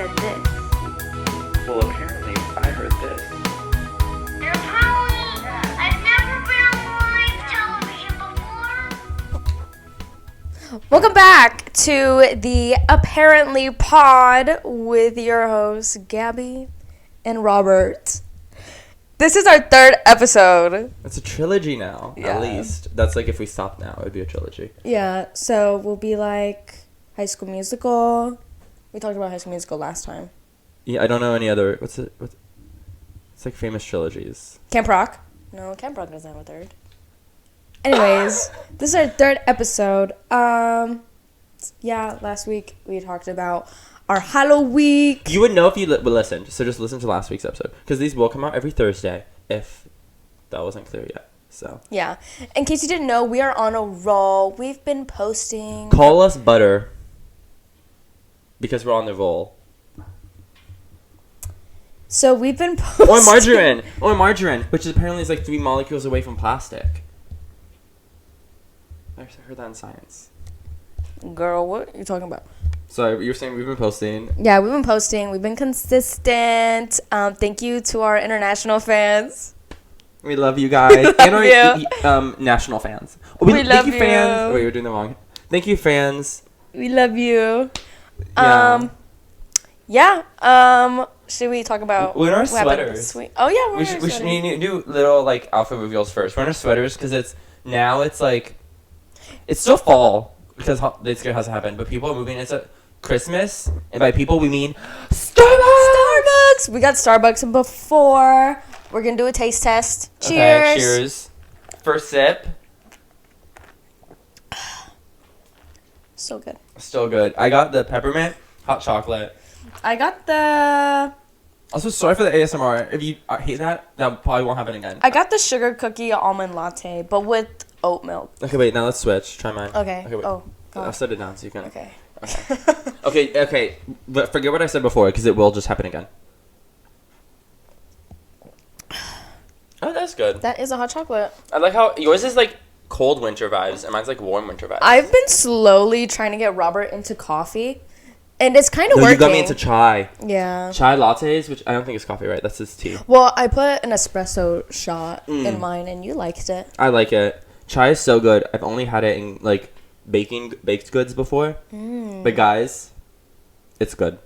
said this. Well, apparently, I heard this. They're probably... I've never been on live television before. Welcome back to the Apparently Pod with your hosts, Gabby and Robert. This is our third episode. It's a trilogy now, Yeah. at least. That's like if we stop now, it would be a trilogy. Yeah, so we'll be like High School Musical. We talked about High School Musical last time. Yeah, I don't know any other. It's like famous trilogies. Camp Rock. No, Camp Rock doesn't have a third. Anyways, this is our third episode. Yeah, last week we talked about our halloweek. You would know if you listened, so just listen to last week's episode. Because these will come out every Thursday, if that wasn't clear yet. So Yeah. In case you didn't know, we are on a roll. We've been posting. call us butter. Because we're on the roll. So we've been posting. Or margarine, which apparently is like 3 molecules away from plastic. I heard that in science. Girl, what are you talking about? So you were saying we've been posting. Yeah, we've been posting. We've been consistent. Thank you to our international fans. We love you guys. And our you. National fans. We thank love you, fans. you. Wait, we're doing the wrong. Thank you, fans. We love you. Yeah. Should we talk about We're in our what happened sweaters. this week? Oh yeah, we're We in should, our we should sweaters. need to do little like outfit reveals first. We're in our sweaters because it's like it's still fall because this year hasn't happened, but people are moving into Christmas, and by people we mean Starbucks. We got Starbucks before. We're gonna do a taste test. Cheers. Okay, cheers. First sip. So good. Still good. I got the peppermint hot chocolate. I got the Also, sorry for the ASMR. If you hate that probably won't happen again. I got the sugar cookie almond latte, but with oat milk. Okay, wait. Now let's switch. Try mine. Okay. wait. Oh. I'll set it down so you can. Okay. Okay. But forget what I said before because it will just happen again. Oh, that's good. That is a hot chocolate. I like how yours is like cold winter vibes and mine's like warm winter vibes. I've been slowly trying to get Robert into coffee, and it's kind of No, working. you got me into chai. Yeah. Chai lattes, which I don't think is coffee, right? That's just tea. Well, I put an espresso shot in mine, and you liked it. I like it. Chai is so good. I've only had it in like baked goods before. But guys, it's good.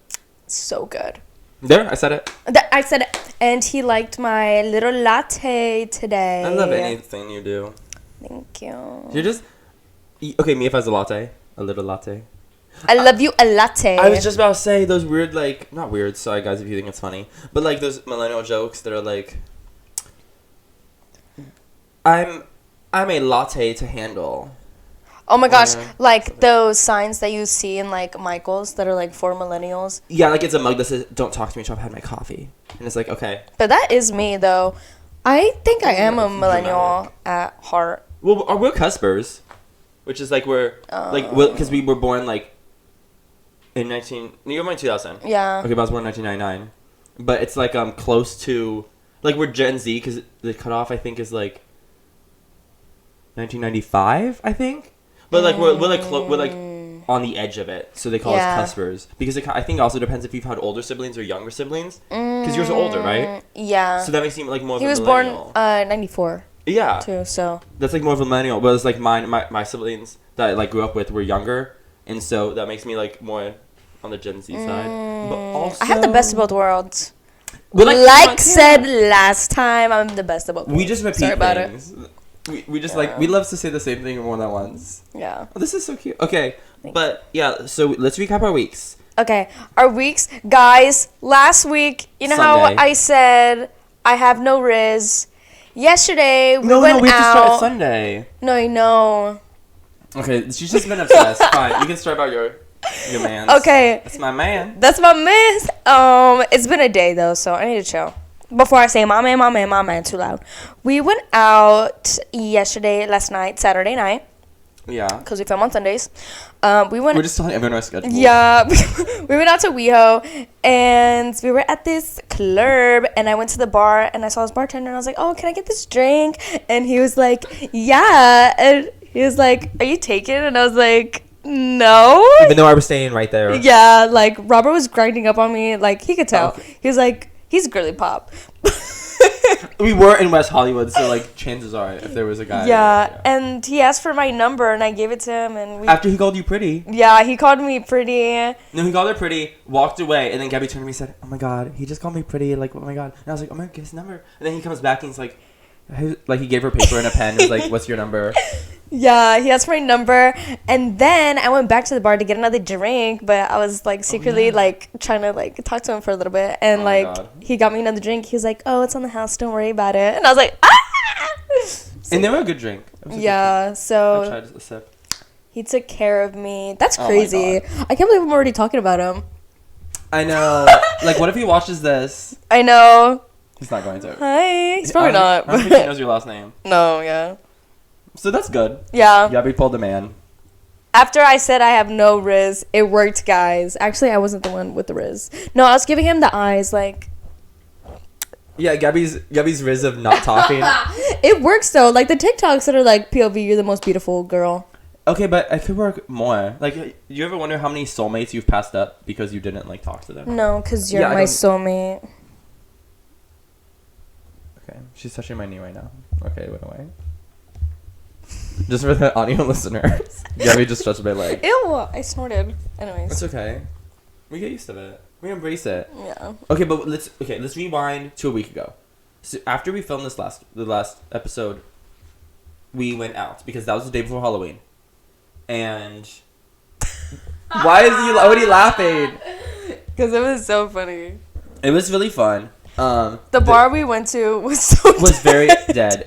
So good. There, I said it. I said it. And he liked my little latte today. I love anything you do. Thank you. You're just okay. Mia has a latte, a little latte. I love you a latte. I was just about to say those weird, like, not weird, sorry guys if you think it's funny, but like those millennial jokes that are like, I'm a latte to handle. Oh my gosh, Yeah. like those signs that you see in like Michael's that are like for millennials. Yeah, like it's a mug that says, don't talk to me until I've had my coffee. And it's like, okay. But that is me though. I think I am a It's millennial dramatic. at heart. Well, we're cuspers, which is like we're, like, because we were born like in you were born in 2000. Yeah. Okay, but I was born in 1999. But it's like close to, like we're Gen Z because the cutoff I think is like 1995, I think. But like we're like on the edge of it, so they call us cuspers because I think it also depends if you've had older siblings or younger siblings. Because yours are older, right? Yeah. So that makes you like more of He a was born millennial. 94 Yeah. too, so. That's like more of a millennial. Whereas like my siblings that I like grew up with were younger, and so that makes me like more on the Gen Z side. But also I have the best of both worlds. We're Like said last time, I'm the best of both worlds. we just repeat Sorry about things. We just like we love to say the same thing more than once. Yeah. Oh, this is so cute. Okay, but yeah. So let's recap our weeks. Okay, our weeks. Guys, last week, you know Sunday. how I said I have no Riz? Yesterday, we went we have to start out. at Sunday. No. Okay, she's just been obsessed. Fine, you can start about your man. Okay, That's my man. that's my miss. It's been a day though, so I need to chill. Before I say my man too loud. We went out last night, Saturday night, Yeah. because we film on Sundays. We went. We're just telling everyone our schedule. Yeah, we went out to WeHo, and we were at this club, and I went to the bar, and I saw this bartender, and I was like, oh, can I get this drink? And he was like, yeah, and he was like, are you taken? And I was like, No. Even though I was staying right there. Yeah, like Robert was grinding up on me. Like he could tell. Okay. He was like, he's girly pop. We were in West Hollywood, so like chances are, if there was a guy. Yeah, and he asked for my number, and I gave it to him, and we. After he called you pretty. Yeah, he called me pretty. No, he called her pretty, walked away, and then Gabby turned to me and said, "Oh my god, he just called me pretty, like, oh my god." And I was like, "Oh my god, get his number." And then he comes back and he's like he gave her paper and a pen and was like, "What's your number?" Yeah, he asked for my number, and then I went back to the bar to get another drink, but I was like secretly like trying to like talk to him for a little bit, and like he got me another drink. He was like, "Oh, it's on the house, don't worry about it," and I was like, "Ah!" And they were a good drink. Yeah, I so tried a sip. he took care of me. That's Oh my crazy. I can't believe I'm already talking about him. I know. Like, what if he watches this? I know. He's not going to. Hi. He's probably not. I don't think he knows your last name. No, yeah. So that's good. Yeah. Gabby pulled the man. After I said I have no Riz, it worked, guys. Actually, I wasn't the one with the Riz. No, I was giving him the eyes, like. Yeah, Gabby's riz of not talking. It works, though. Like, the TikToks that are like, POV, you're the most beautiful girl. Okay, but it could work more. Like, you ever wonder how many soulmates you've passed up because you didn't, like, talk to them? No, because you're Yeah, I my don't- soulmate. Okay, she's touching my knee right now. Okay, it went away. Just for the audio listeners. Gabby just touched my leg. Ew, I snorted. Anyways. It's okay. We get used to it. We embrace it. Yeah. Okay, but let's rewind to a week ago. So after we filmed the last episode, we went out because that was the day before Halloween. And why are you laughing? Because it was so funny. It was really fun. The bar we went to was so was dead. very dead.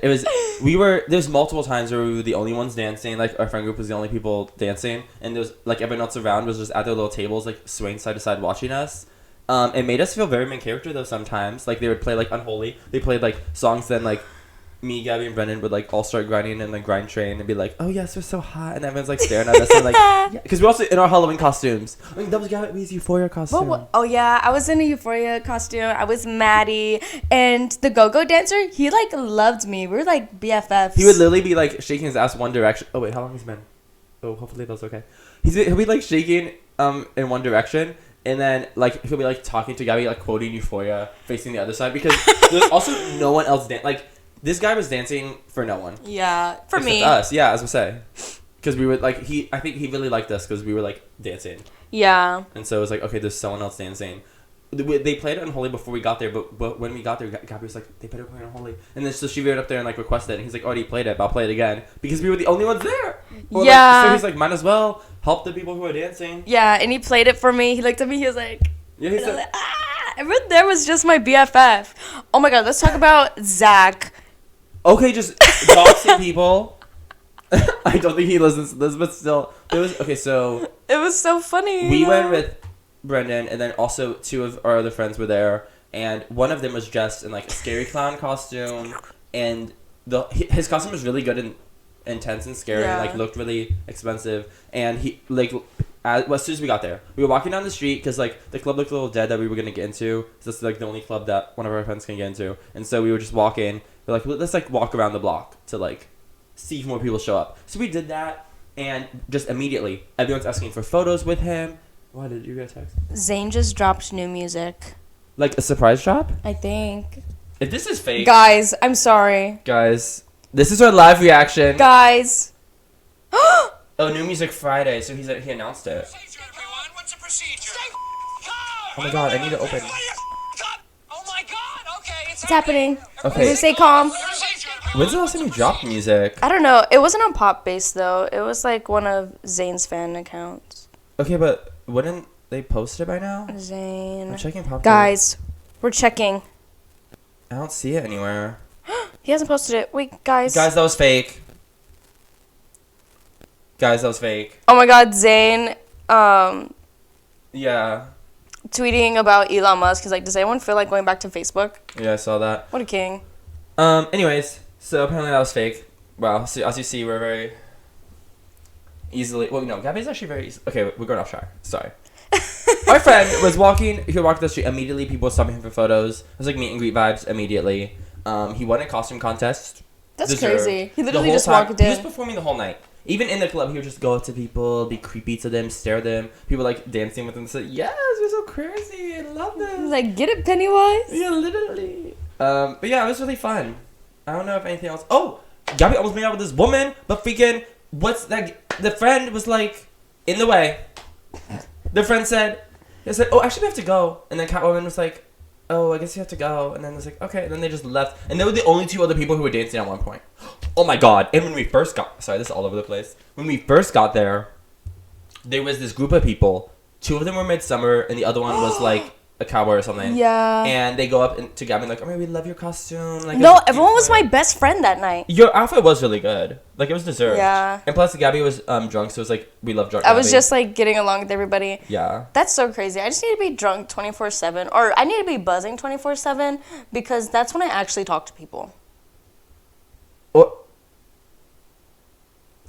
There's multiple times where we were the only ones dancing, like our friend group was the only people dancing, and there was like everyone else around was just at their little tables like swaying side to side watching us. It made us feel very main character though sometimes. Like they would play like Unholy. They played like songs, then like me, Gabby, and Brendan would like all start grinding and like grind train and be like, "Oh yes, we're so hot," and everyone's like staring at us and like, because we're also in our Halloween costumes. I mean, that was Gabby's Euphoria costume. Oh yeah, I was in a Euphoria costume. I was Maddie, and the go-go dancer, he like loved me. We were like BFFs. He would literally be like shaking his ass One Direction. Oh wait, how long has it been? Oh, hopefully that's okay. He'll be like shaking in One Direction, and then like he'll be like talking to Gabby, like quoting Euphoria, facing the other side because there's also no one else like. This guy was dancing for no one. Yeah, for except me. us, yeah, as I say. Because we were like, I think he really liked us because we were like dancing. Yeah. And so it was like, okay, there's someone else dancing. They played Unholy before we got there, but when we got there, Gabby was like, they better play Unholy. And then so she veered up there and like requested it. And he's like, already played it, but I'll play it again. Because we were the only ones there. Well, yeah. Like, so he's like, might as well help the people who are dancing. Yeah, and he played it for me. He looked at me, he was like, Yeah, he said, ah! Everyone there was just my BFF. Oh my god, let's talk about Zach. okay, just doxing people. I don't think he listens to this, but still. It was, okay, so. It was so funny. We went with Brendan, and then also two of our other friends were there, and one of them was dressed in like a scary clown costume, and his costume was really good and intense and scary, and like looked really expensive, and he like as soon as we got there, we were walking down the street because like the club looked a little dead that we were gonna get into. So that's like the only club that one of our friends can get into, and so we were just walking. We're like, let's like walk around the block to like see if more people show up. So we did that, and just immediately everyone's asking for photos with him. Why did you get a text? Zayn just dropped new music. Like a surprise drop? I think. If this is fake, Guys, I'm sorry. guys, this is our live reaction. Guys. Oh, new music Friday. So he announced it. Procedure, everyone. What's the procedure? Stay calm. Oh my god, I need to open. Oh my god. Okay, It's happening. Okay. Stay calm. Procedure. When's the last time you dropped music? I don't know. It wasn't on Pop Base though. It was like one of Zayn's fan accounts. Okay, but wouldn't they post it by now? I'm Zayn. checking Pop. Guys, we're checking. I don't see it anywhere. He hasn't posted it. Wait, guys. Guys, that was fake. Guys, that was fake. Oh my god, Zayn Yeah. tweeting about Elon Musk. He's like, does anyone feel like going back to Facebook? Yeah, I saw that. What a king. Anyways, so apparently that was fake. Wow, so as you see, we're very easily... Well, no, Gabby's actually very easy. Okay, we're going off track. Sorry. Our friend was walking... He walked the street. Immediately, people were stopping him for photos. It was like meet and greet vibes immediately. He won a costume contest. That's Deserved. crazy. He The literally whole just time- walked He was in. performing the whole night. Even in the club, he would just go up to people, be creepy to them, stare at them. People like dancing with him and say, "Yes, you're so crazy. I love this." Like, get it, Pennywise? Yeah, literally. But yeah, it was really fun. I don't know if anything else. Oh, Gabby almost made out with this woman, but freaking, what's that? The friend was like in the way. The friend said, "Oh, actually, we have to go." And then Catwoman was like, "Oh, I guess you have to go." And then it's like, "Okay." And then they just left. And they were the only two other people who were dancing at one point. Oh my god. And when we first got... Sorry, this is all over the place. When we first got there, there was this group of people. Two of them were Midsummer, and the other one was like a cowboy or something. Yeah. And they go up to Gabby and like, "Oh, we love your costume." Like, No, everyone was my best friend that night. Your outfit was really good. Like, it was deserved. Yeah. And plus, Gabby was drunk, so it was like, we love drunk I was Gabby. just like getting along with everybody. Yeah. That's so crazy. I just need to be drunk 24/7, or I need to be buzzing 24/7, because that's when I actually talk to people. Or,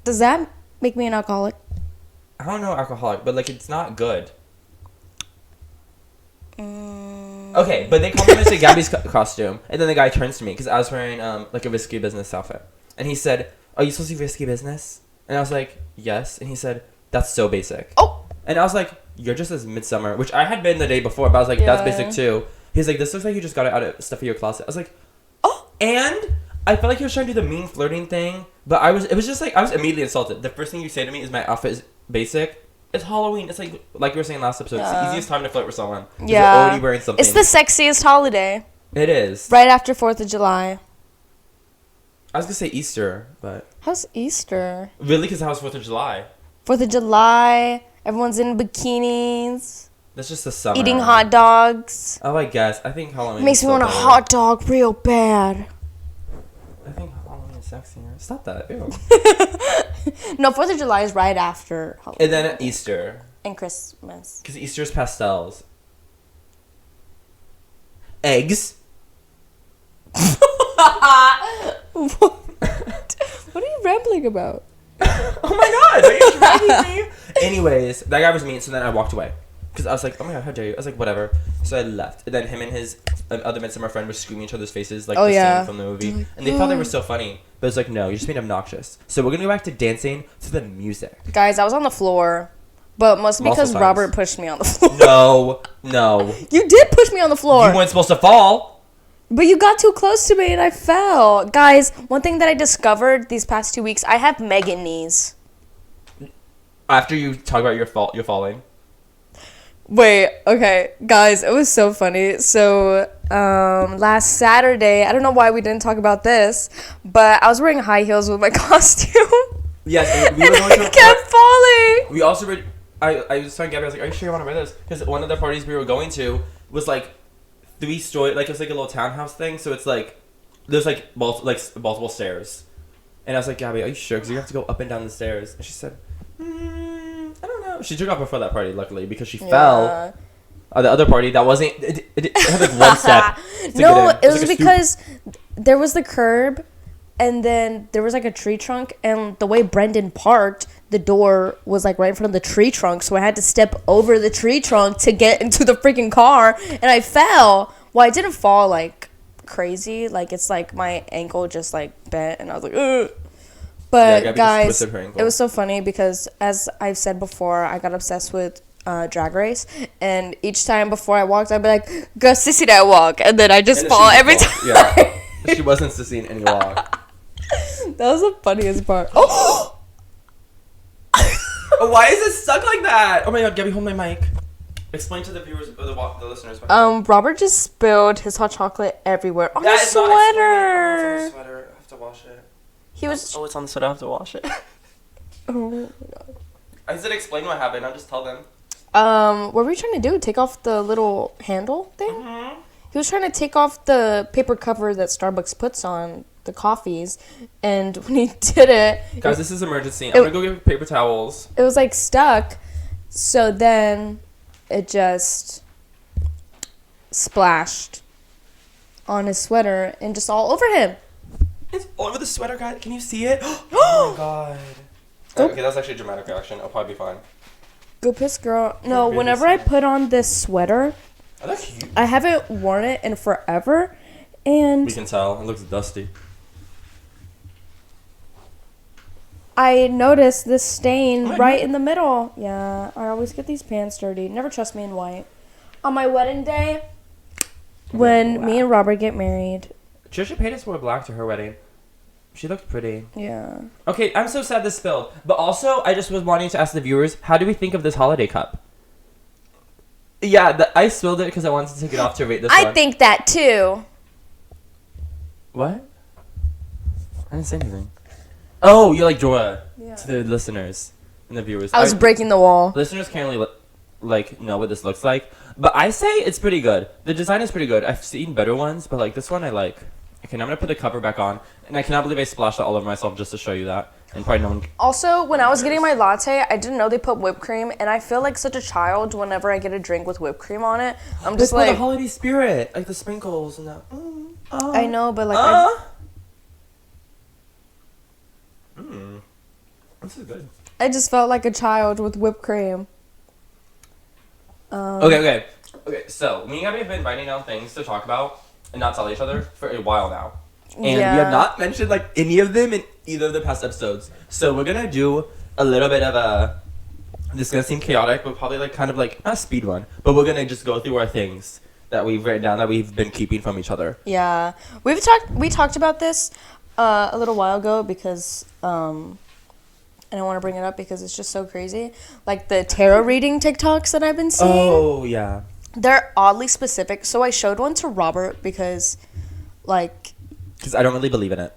Does that make me an alcoholic? I don't know alcoholic, but like, it's not good. Okay, but they complimented Gabby's costume, and then the guy turns to me because I was wearing like a risky business outfit, and he said, "Are you supposed to be risky business?" And I was like, "Yes," and he said, "That's so basic." Oh. And I was like, "You're just as Midsummer," which I had been the day before, but I was like, "That's Yeah. basic too." He's like, "This looks like you just got it out of stuff in your closet." I was like, Oh. and I felt like he was trying to do the mean flirting thing, but it was just like, I was immediately insulted. The first thing you say to me is my outfit is basic. It's Halloween. It's like we were saying last episode, it's the easiest time to flirt with someone. Yeah. You're already wearing something. It's the sexiest holiday. It is. Right after 4th of July. I was gonna say Easter, but How's Easter? really, because that was 4th of July. 4th of July, everyone's in bikinis, That's just the summer. eating hot dogs. Oh, I guess. I think Halloween. Makes is me so want a better. hot dog real bad. I think Halloween is sexier. Stop that. Ew. No, 4th of July is right after Halloween. And then Easter, And Christmas. because Easter's pastels. Eggs. What? What are you rambling about? Oh my god, are you dragging me? Anyways, that guy was mean, so then I walked away. Because I was like, "Oh my god, how dare you?" I was like, "Whatever." So I left. And then him and his other Midsummer friend were screaming each other's faces like the scene from the movie. And they thought they were so funny. But it's like, no, you're just being obnoxious. So we're going to go back to dancing to the music. Guys, I was on the floor. But mostly because Multiple times. Robert pushed me on the floor. No. You did push me on the floor. You weren't supposed to fall. But you got too close to me and I fell. Guys, one thing that I discovered these past 2 weeks, I have Megan knees. After you talk about your falling. Wait, okay. Guys, it was so funny. So, last Saturday, I don't know why we didn't talk about this, but I was wearing high heels with my costume. Yes, and we were And going to I kept falling. We also were... I was telling Gabby, I was like, "Are you sure you want to wear this?" Because one of the parties we were going to was like 3-story, like it was like a little townhouse thing. So it's like there's like multiple stairs, and I was like, "Gabby, are you sure?" Because you have to go up and down the stairs. And she said, "I don't know." She took off before that party, luckily, because she fell. The other party that wasn't. It had like one step. No, it was like because there was the curb, and then there was like a tree trunk, and the way Brendan parked, the door was like right in front of the tree trunk, so I had to step over the tree trunk to get into the freaking car, and I fell. Well, I didn't fall like crazy, like it's like my ankle just like bent, and I was like, ugh. But Gabby just guys, twisted her ankle. it was so funny because, as I've said before, I got obsessed with Drag Race, and each time before I walked, I'd be like, "Go sissy that walk," and then I just fall every time. Yeah, she wasn't sissy in any walk. That was the funniest part. Oh! Why is it stuck like that? Oh my god, Gabby, hold my mic. Explain to the viewers or the listeners. Robert just spilled his hot chocolate everywhere on his It's on sweater. the sweater. I have to wash it. He was. Oh, it's on the sweater. I have to wash it. Oh my god. I said explain what happened. I'll just tell them. What were you trying to do? Take off the little handle thing? Mm-hmm. He was trying to take off the paper cover that Starbucks puts on the coffees, and when he did it, Guys, this is emergency. I'm gonna go get paper towels. it was like stuck. So then it just splashed on his sweater and just all over him. It's all over the sweater, guys. Can you see it? Oh my god. Okay, that's actually a dramatic reaction. I'll probably be fine. Go piss, girl. No, Really whenever I sad. put on this sweater, Oh, that's cute. I haven't worn it in forever, and We can tell. It looks dusty. I noticed this stain Oh, right no. in the middle. Yeah, I always get these pants dirty. Never trust me in white. On my wedding day, when me and Robert get married. Trisha Paytas wore black to her wedding. She looked pretty. Yeah. Okay, I'm so sad this spilled. But also, I just was wanting to ask the viewers, how do we think of this holiday cup? Yeah, I spilled it because I wanted to take it off to rate this one. I think that too. What? I didn't say anything. Oh, you're like Dora to the listeners and the viewers. I was breaking the wall. Listeners can't really know what this looks like, but I say it's pretty good. The design is pretty good. I've seen better ones, but like this one I like. Okay, now I'm gonna put the cover back on, and I cannot believe I splashed that all over myself just to show you that. And probably no one. Also, when I was getting my latte, I didn't know they put whipped cream, and I feel like such a child whenever I get a drink with whipped cream on it. I'm just For like, the holiday spirit, like the sprinkles and that. I know, but like, This is good. I just felt like a child with whipped cream. Okay. So me and Gabby have been writing down things to talk about and not tell each other for a while now, and we Yeah. have not mentioned like any of them in either of the past episodes. So we're gonna do a little bit of a. This is gonna seem chaotic, but probably like kind of like not a speed run, but we're gonna just go through our things that we've written down that we've been keeping from each other. Yeah, we talked about this a little while ago because and I want to bring it up because it's just so crazy. Like the tarot reading TikToks that I've been seeing. Oh yeah. They're oddly specific. So I showed one to Robert because, like... Because I don't really believe in it.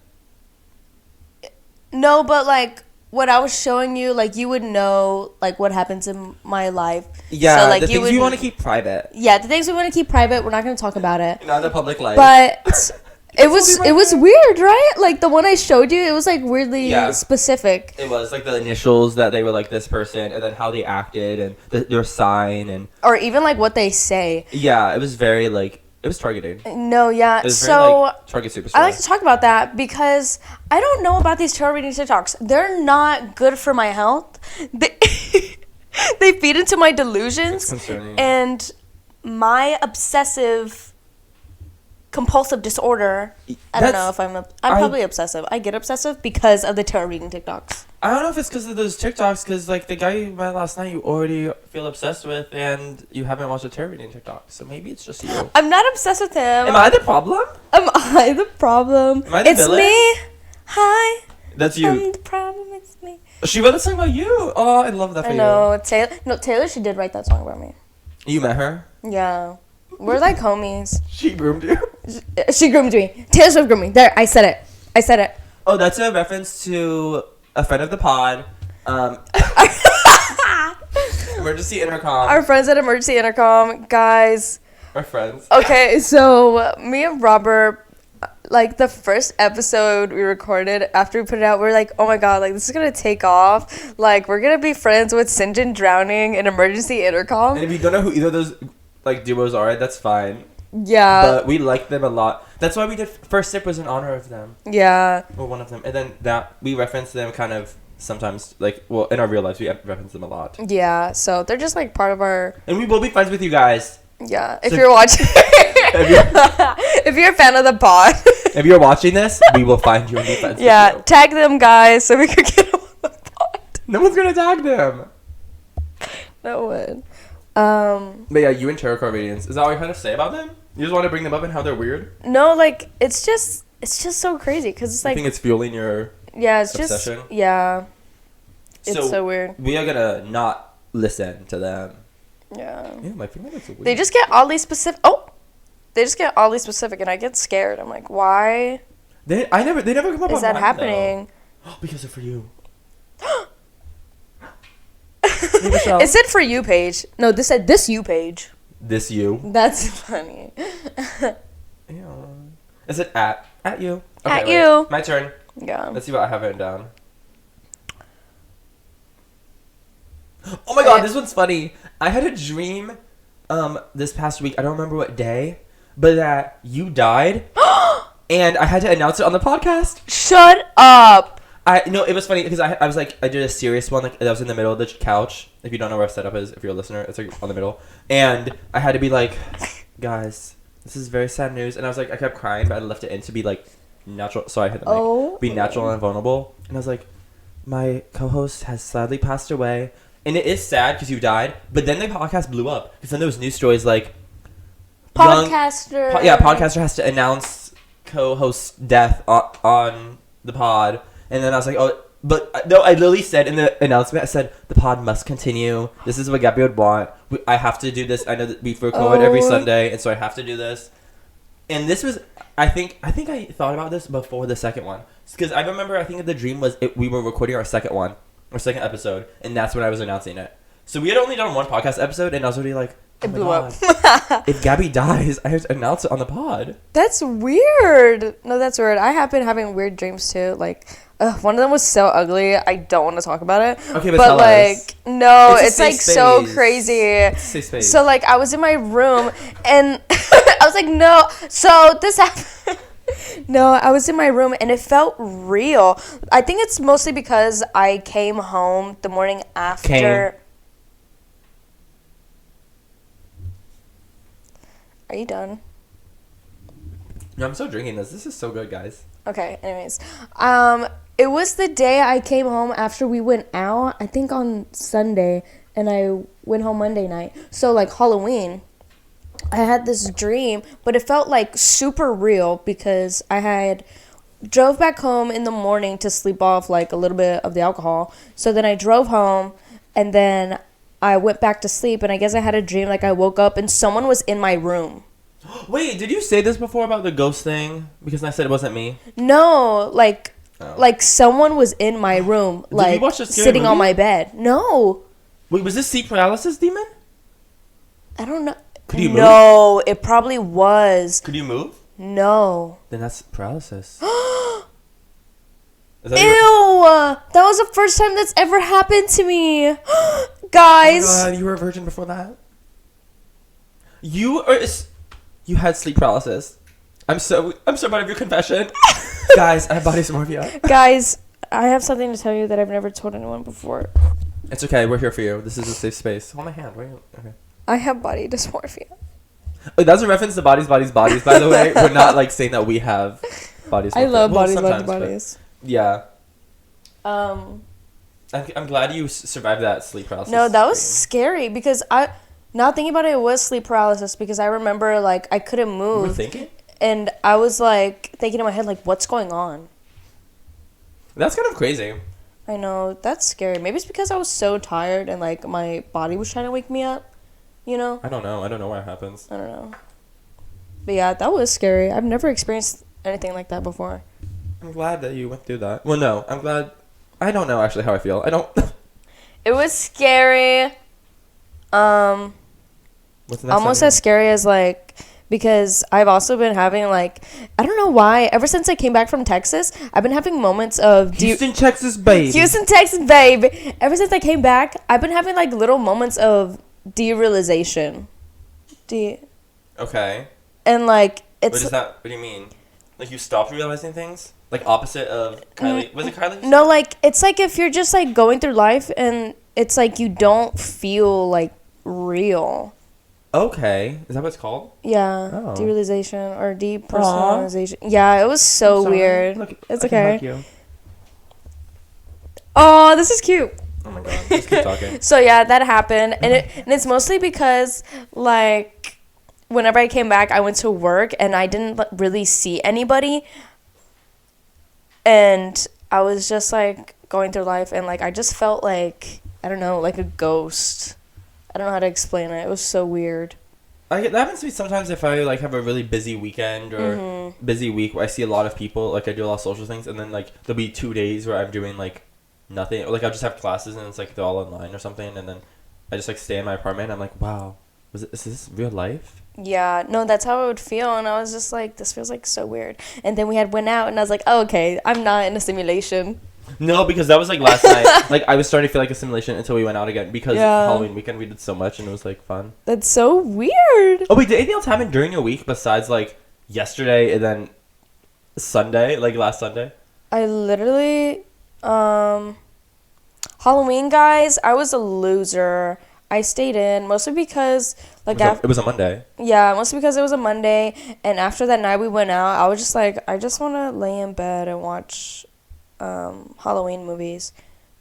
No, but, like, what I was showing you, like, you would know, like, what happens in my life. Yeah, so, like, the things we want to keep private. Yeah, the things we want to keep private, we're not going to talk about it. Not in the public life. But... It was weird, right? Like the one I showed you, it was like weirdly specific. It was like the initials that they were like this person, and then how they acted and their sign and or even like what they say. Yeah, it was very like it was targeted. No, yeah. It was so very, like, Target Superstore. I like to talk about that because I don't know about these tarot reading TikToks. They're not good for my health. They they feed into my delusions It's concerning. and my obsessive compulsive disorder. I don't know if I'm probably obsessive. I get obsessive because of the tarot reading TikToks. I don't know if it's because of those TikToks, because like the guy you met last night, you already feel obsessed with, and you haven't watched a tarot reading TikTok, so maybe it's just you. I'm not obsessed with him. Am I the problem? Am I the problem? Am I the it's villain? me. Hi. That's you. I'm the problem. It's me. She wrote a song about you. Oh, I love that for I you. know. Taylor, she did write that song about me. You met her? Yeah. We're like homies. She groomed you. She groomed me. Taylor Swift groomed me. There, I said it. Oh, that's a reference to a friend of the pod. Emergency Intercom. Our friends at Emergency Intercom, guys. Our friends. Okay, so me and Robert, like the first episode we recorded after we put it out, we were like, oh my god, like this is gonna take off. Like we're gonna be friends with Sinjin Drowning and Emergency Intercom. And if you don't know who either of those like duos are, that's fine. Yeah. But we like them a lot. That's why we did First Sip was in honor of them. Yeah. Or one of them. And then that we reference them kind of sometimes, like, well, in our real lives we reference them a lot. Yeah, so they're just like part of our... And we will be friends with you guys. Yeah, if So- you're watching... if you're a fan of the pod. If you're watching this, we will find you and be friends Yeah, with you. tag them, guys, so we could get them on the pod. No one's gonna tag them. No one. But yeah, you and tarot card readings. Is that all you had to say about them? You just want to bring them up and how they're weird? No, like, it's just so crazy, because it's I like... think it's fueling your... Yeah, it's obsession? just... Yeah. It's so weird. We are gonna not listen to them. Yeah. Yeah, my finger looks weird. They just get oddly specific. Oh! They just get oddly specific, and I get scared. I'm like, why They never come up on is that mine, happening? though. Because they're for you. It said for you page. No, this said this you page. This you. That's funny. Yeah. Is it at you? At wait. you. My turn. Yeah. Let's see what I have written down. Oh my god, this one's funny. I had a dream this past week. I don't remember what day, but that you died. And I had to announce it on the podcast. Shut up. No, it was funny because I was like, I did a serious one, like, that was in the middle of the couch. If you don't know where our setup is, if you're a listener, it's like on the middle. And I had to be like, guys, this is very sad news. And I was like, I kept crying, but I left it in to be like natural. So I had to like be natural and vulnerable. And I was like, my co-host has sadly passed away. And it is sad because you died. But then the podcast blew up. Because then there was news stories like... Podcaster. Podcaster has to announce co-host's death on the pod. And then I was like, oh... But no, I literally said in the announcement, I said, the pod must continue. This is what Gabby would want. I have to do this. I know that we record every Sunday, and so I have to do this. And this was... I think I thought about this before the second one. Because I remember, I think the dream was we were recording our second episode, and that's when I was announcing it. So we had only done one podcast episode, and I was already like, it blew up. If Gabby dies, I have to announce it on the pod. That's weird. No, that's weird. I have been having weird dreams too. Like, one of them was so ugly. I don't want to talk about it. Okay, but tell like, us. No, It's a it's like safe so space. crazy. It's a safe space. So like, I was in my room and I was like, no. So this happened. No, I was in my room and it felt real. I think it's mostly because I came home the morning after. Are you done? No, I'm still drinking this. This is so good, guys. Okay, anyways. It was the day I came home after we went out, I think on Sunday, and I went home Monday night. So, like, Halloween, I had this dream, but it felt, like, super real because I had drove back home in the morning to sleep off, like, a little bit of the alcohol. So then I drove home, and then I went back to sleep, and I guess I had a dream, like, I woke up, and someone was in my room. Wait, did you say this before about the ghost thing? Because I said it wasn't me. No, like someone was in my room, like sitting on my bed. No. Wait, was this sleep paralysis demon? I don't know. Could you move? No, it probably was. Could you move? No. Then that's paralysis. Ew! That was the first time that's ever happened to me. Guys. Oh my God, you were a virgin before that? You had sleep paralysis. I'm so proud of your confession. Guys, I have body dysmorphia. Guys, I have something to tell you that I've never told anyone before. It's okay. We're here for you. This is a safe space. Hold my hand. Okay. I have body dysmorphia. Oh, that's a reference to bodies, by the way. We're not like saying that we have body dysmorphia. I love bodies. But yeah. Um. I'm glad you survived that sleep paralysis. No, that was scary because now thinking about it, it was sleep paralysis because I remember, like, I couldn't move. You were thinking? And I was, like, thinking in my head, like, what's going on? That's kind of crazy. I know. That's scary. Maybe it's because I was so tired and, like, my body was trying to wake me up, you know? I don't know why it happens. I don't know. But, yeah, that was scary. I've never experienced anything like that before. I'm glad that you went through that. Well, no. I'm glad. I don't know, actually, how I feel. I don't... It was scary. What's the next Almost time? as scary as, like, because I've also been having, like, I don't know why, ever since I came back from Texas, I've been having moments of Houston, Texas, babe. Houston, Texas, babe. Ever since I came back, I've been having, like, little moments of derealization. Okay. And, like, it's... What do you mean? Like, you stopped realizing things? Like, opposite of Kylie? Was it Kylie? No, like, it's like if you're just, like, going through life and it's like you don't feel, like, real. Okay. Is that what it's called? Yeah. Oh. Derealization or depersonalization. Aww. Yeah, it was so weird. Look, it's I okay. Can hug you. Oh, this is cute. Oh my God. Just keep talking. So, yeah, that happened. And it's mostly because, like, whenever I came back, I went to work and I didn't really see anybody. And I was just, like, going through life and, like, I just felt like, I don't know, like a ghost. I don't know how to explain it. It was so weird. That happens to me sometimes if I, like, have a really busy weekend or busy week where I see a lot of people. Like, I do a lot of social things, and then, like, there'll be 2 days where I'm doing, like, nothing. Or, like, I'll just have classes, and it's, like, they're all online or something, and then I just, like, stay in my apartment, and I'm like, wow, is this real life? Yeah, no, that's how I would feel, and I was just like, this feels, like, so weird. And then we went out, and I was like, oh, okay, I'm not in a simulation. No, because that was, like, last night. Like, I was starting to feel like a simulation until we went out again. Because Halloween weekend, we did so much, and it was, like, fun. That's so weird. Oh, wait, did anything else happen during your week besides, like, yesterday and then Sunday? Like, last Sunday? I literally, Halloween, guys, I was a loser. I stayed in, mostly because, like... It was a Monday. Yeah, mostly because it was a Monday, and after that night we went out, I was just like, I just want to lay in bed and watch... Halloween movies.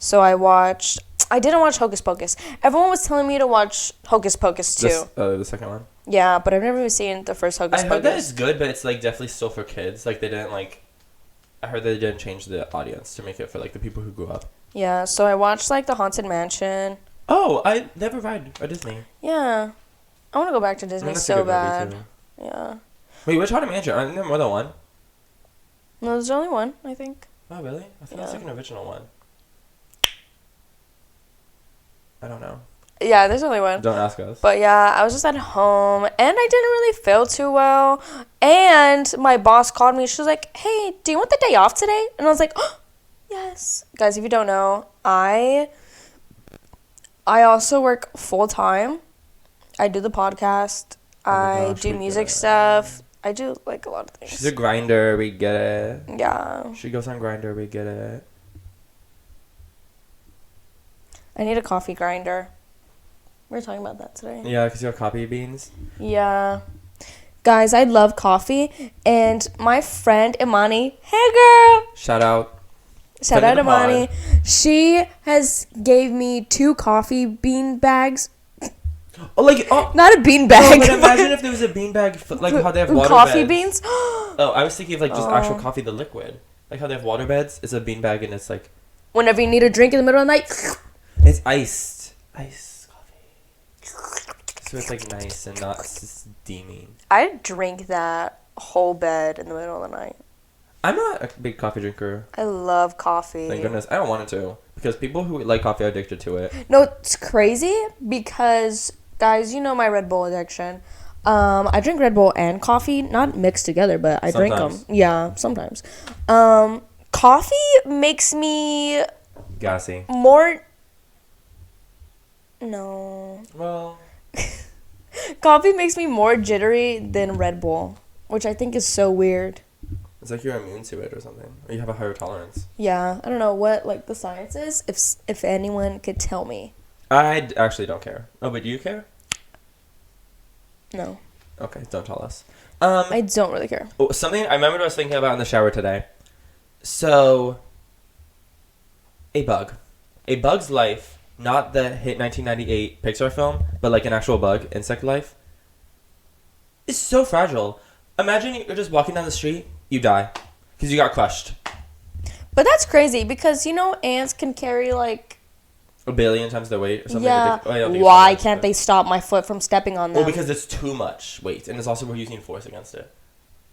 So I didn't watch Hocus Pocus. Everyone was telling me to watch Hocus Pocus too. The second one. Yeah, but I've never even seen the first Hocus I Pocus. heard that it's good, but it's like definitely still for kids. Like they didn't like. I heard they didn't change the audience to make it for like the people who grew up. Yeah, so I watched like the Haunted Mansion. Oh, I never ride a Disney. Yeah, I want to go back to Disney That's a so good movie, bad. too. Yeah. Wait, which Haunted Mansion? Aren't there more than one? No, there's only one, I think. Oh, really? I think it's Yeah. like an original one. I don't know. Yeah, there's only one. Don't ask us. But yeah, I was just at home and I didn't really feel too well. And my boss called me. She was like, "Hey, do you want the day off today?" And I was like, "Oh, yes." Guys, if you don't know, I also work full time. I do the podcast. I gosh, do we music get it. stuff. I do like a lot of things. She's a grinder. We get it. Yeah. She goes on Grinder. We get it. I need a coffee grinder. We were talking about that today. Yeah, because you have coffee beans. Yeah. Guys, I love coffee. And my friend Imani, hey girl! Shout out. Shout Friend out of the pod. Imani. She has gave me 2 coffee bean bags. Oh, like Not a bean Oh, bag. but imagine if there was a beanbag, like how they have water coffee beds. beans? Oh, I was thinking of like just actual Oh. coffee, the liquid. Like how they have water beds. It's a beanbag and it's like Whenever you need a drink in the middle of the night. it's iced coffee. So it's like nice and not steamy. I drink that whole bed in the middle of the night. I'm not a big coffee drinker. I love coffee. Thank goodness. I don't want it to because people who like coffee are addicted to it. No, it's crazy because, guys, you know my Red Bull addiction. I drink Red Bull and coffee, not mixed together, but I drink Sometimes. them. Yeah, sometimes. Coffee makes me Gassy. more. No. Well, Coffee makes me more jittery than Red Bull, which I think is so weird. it's like you're immune to it or something, or you have a higher tolerance. Yeah, I don't know what like the science is. If anyone could tell me. I actually don't care. Oh, but do you care? No, Okay, don't tell us. I don't really care. Oh, something I remembered I was thinking about in the shower today. So, a bug's life, not the hit 1998 Pixar film, but like an actual bug, insect life, is so fragile. Imagine you're just walking down the street, you die because you got crushed But that's crazy because you know ants can carry like. 1 billion times their weight or something. Yeah. I don't think it's Why that much, can't but- they stop my foot from stepping on them? Well, because it's too much weight, and it's also we're using force against it.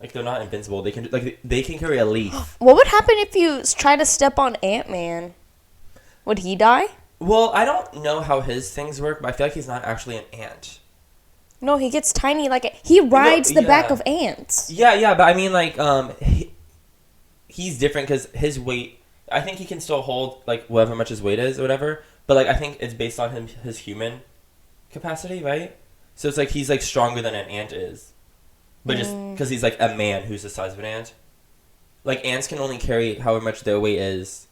Like they're not invincible. They can they can carry a leaf. What would happen if you try to step on Ant-Man? Would he die? Well, I don't know how his things work, but I feel like he's not actually an ant. No, he gets tiny he rides the back yeah. of ants. Yeah, but I mean, like, he's different because his weight. I think he can still hold like whatever much his weight is or whatever. But like, I think it's based on his human capacity, right? So it's like he's like stronger than an ant is, but just because he's like a man who's the size of an ant. Like ants can only carry however much their weight is.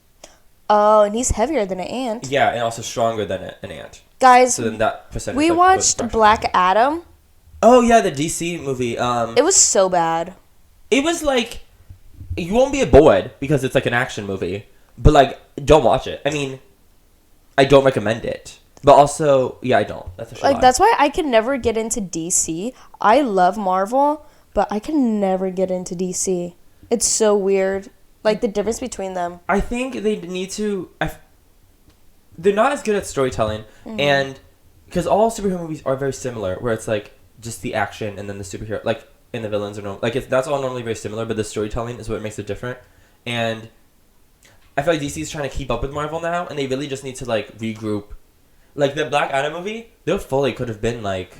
Oh, and he's heavier than an ant. Yeah, and also stronger than an ant. Guys, So then that percentage. we like, was watched fractional. Black Adam. Oh yeah, the DC movie. It was so bad. It was like, you won't be bored because it's like an action movie. But like, don't watch it. I mean, I don't recommend it. But also, yeah, I don't. That's a shame. Like that's why I can never get into DC. I love Marvel, but I can never get into DC. It's so weird. Like the difference between them. I think they need to. They're not as good at storytelling, and because all superhero movies are very similar, where it's like just the action and then the superhero, like and the villains are normal. Like that's all normally very similar, but the storytelling is what makes it different. And I feel like DC is trying to keep up with Marvel now, and they really just need to like regroup. Like the Black Adam movie, there fully could have been like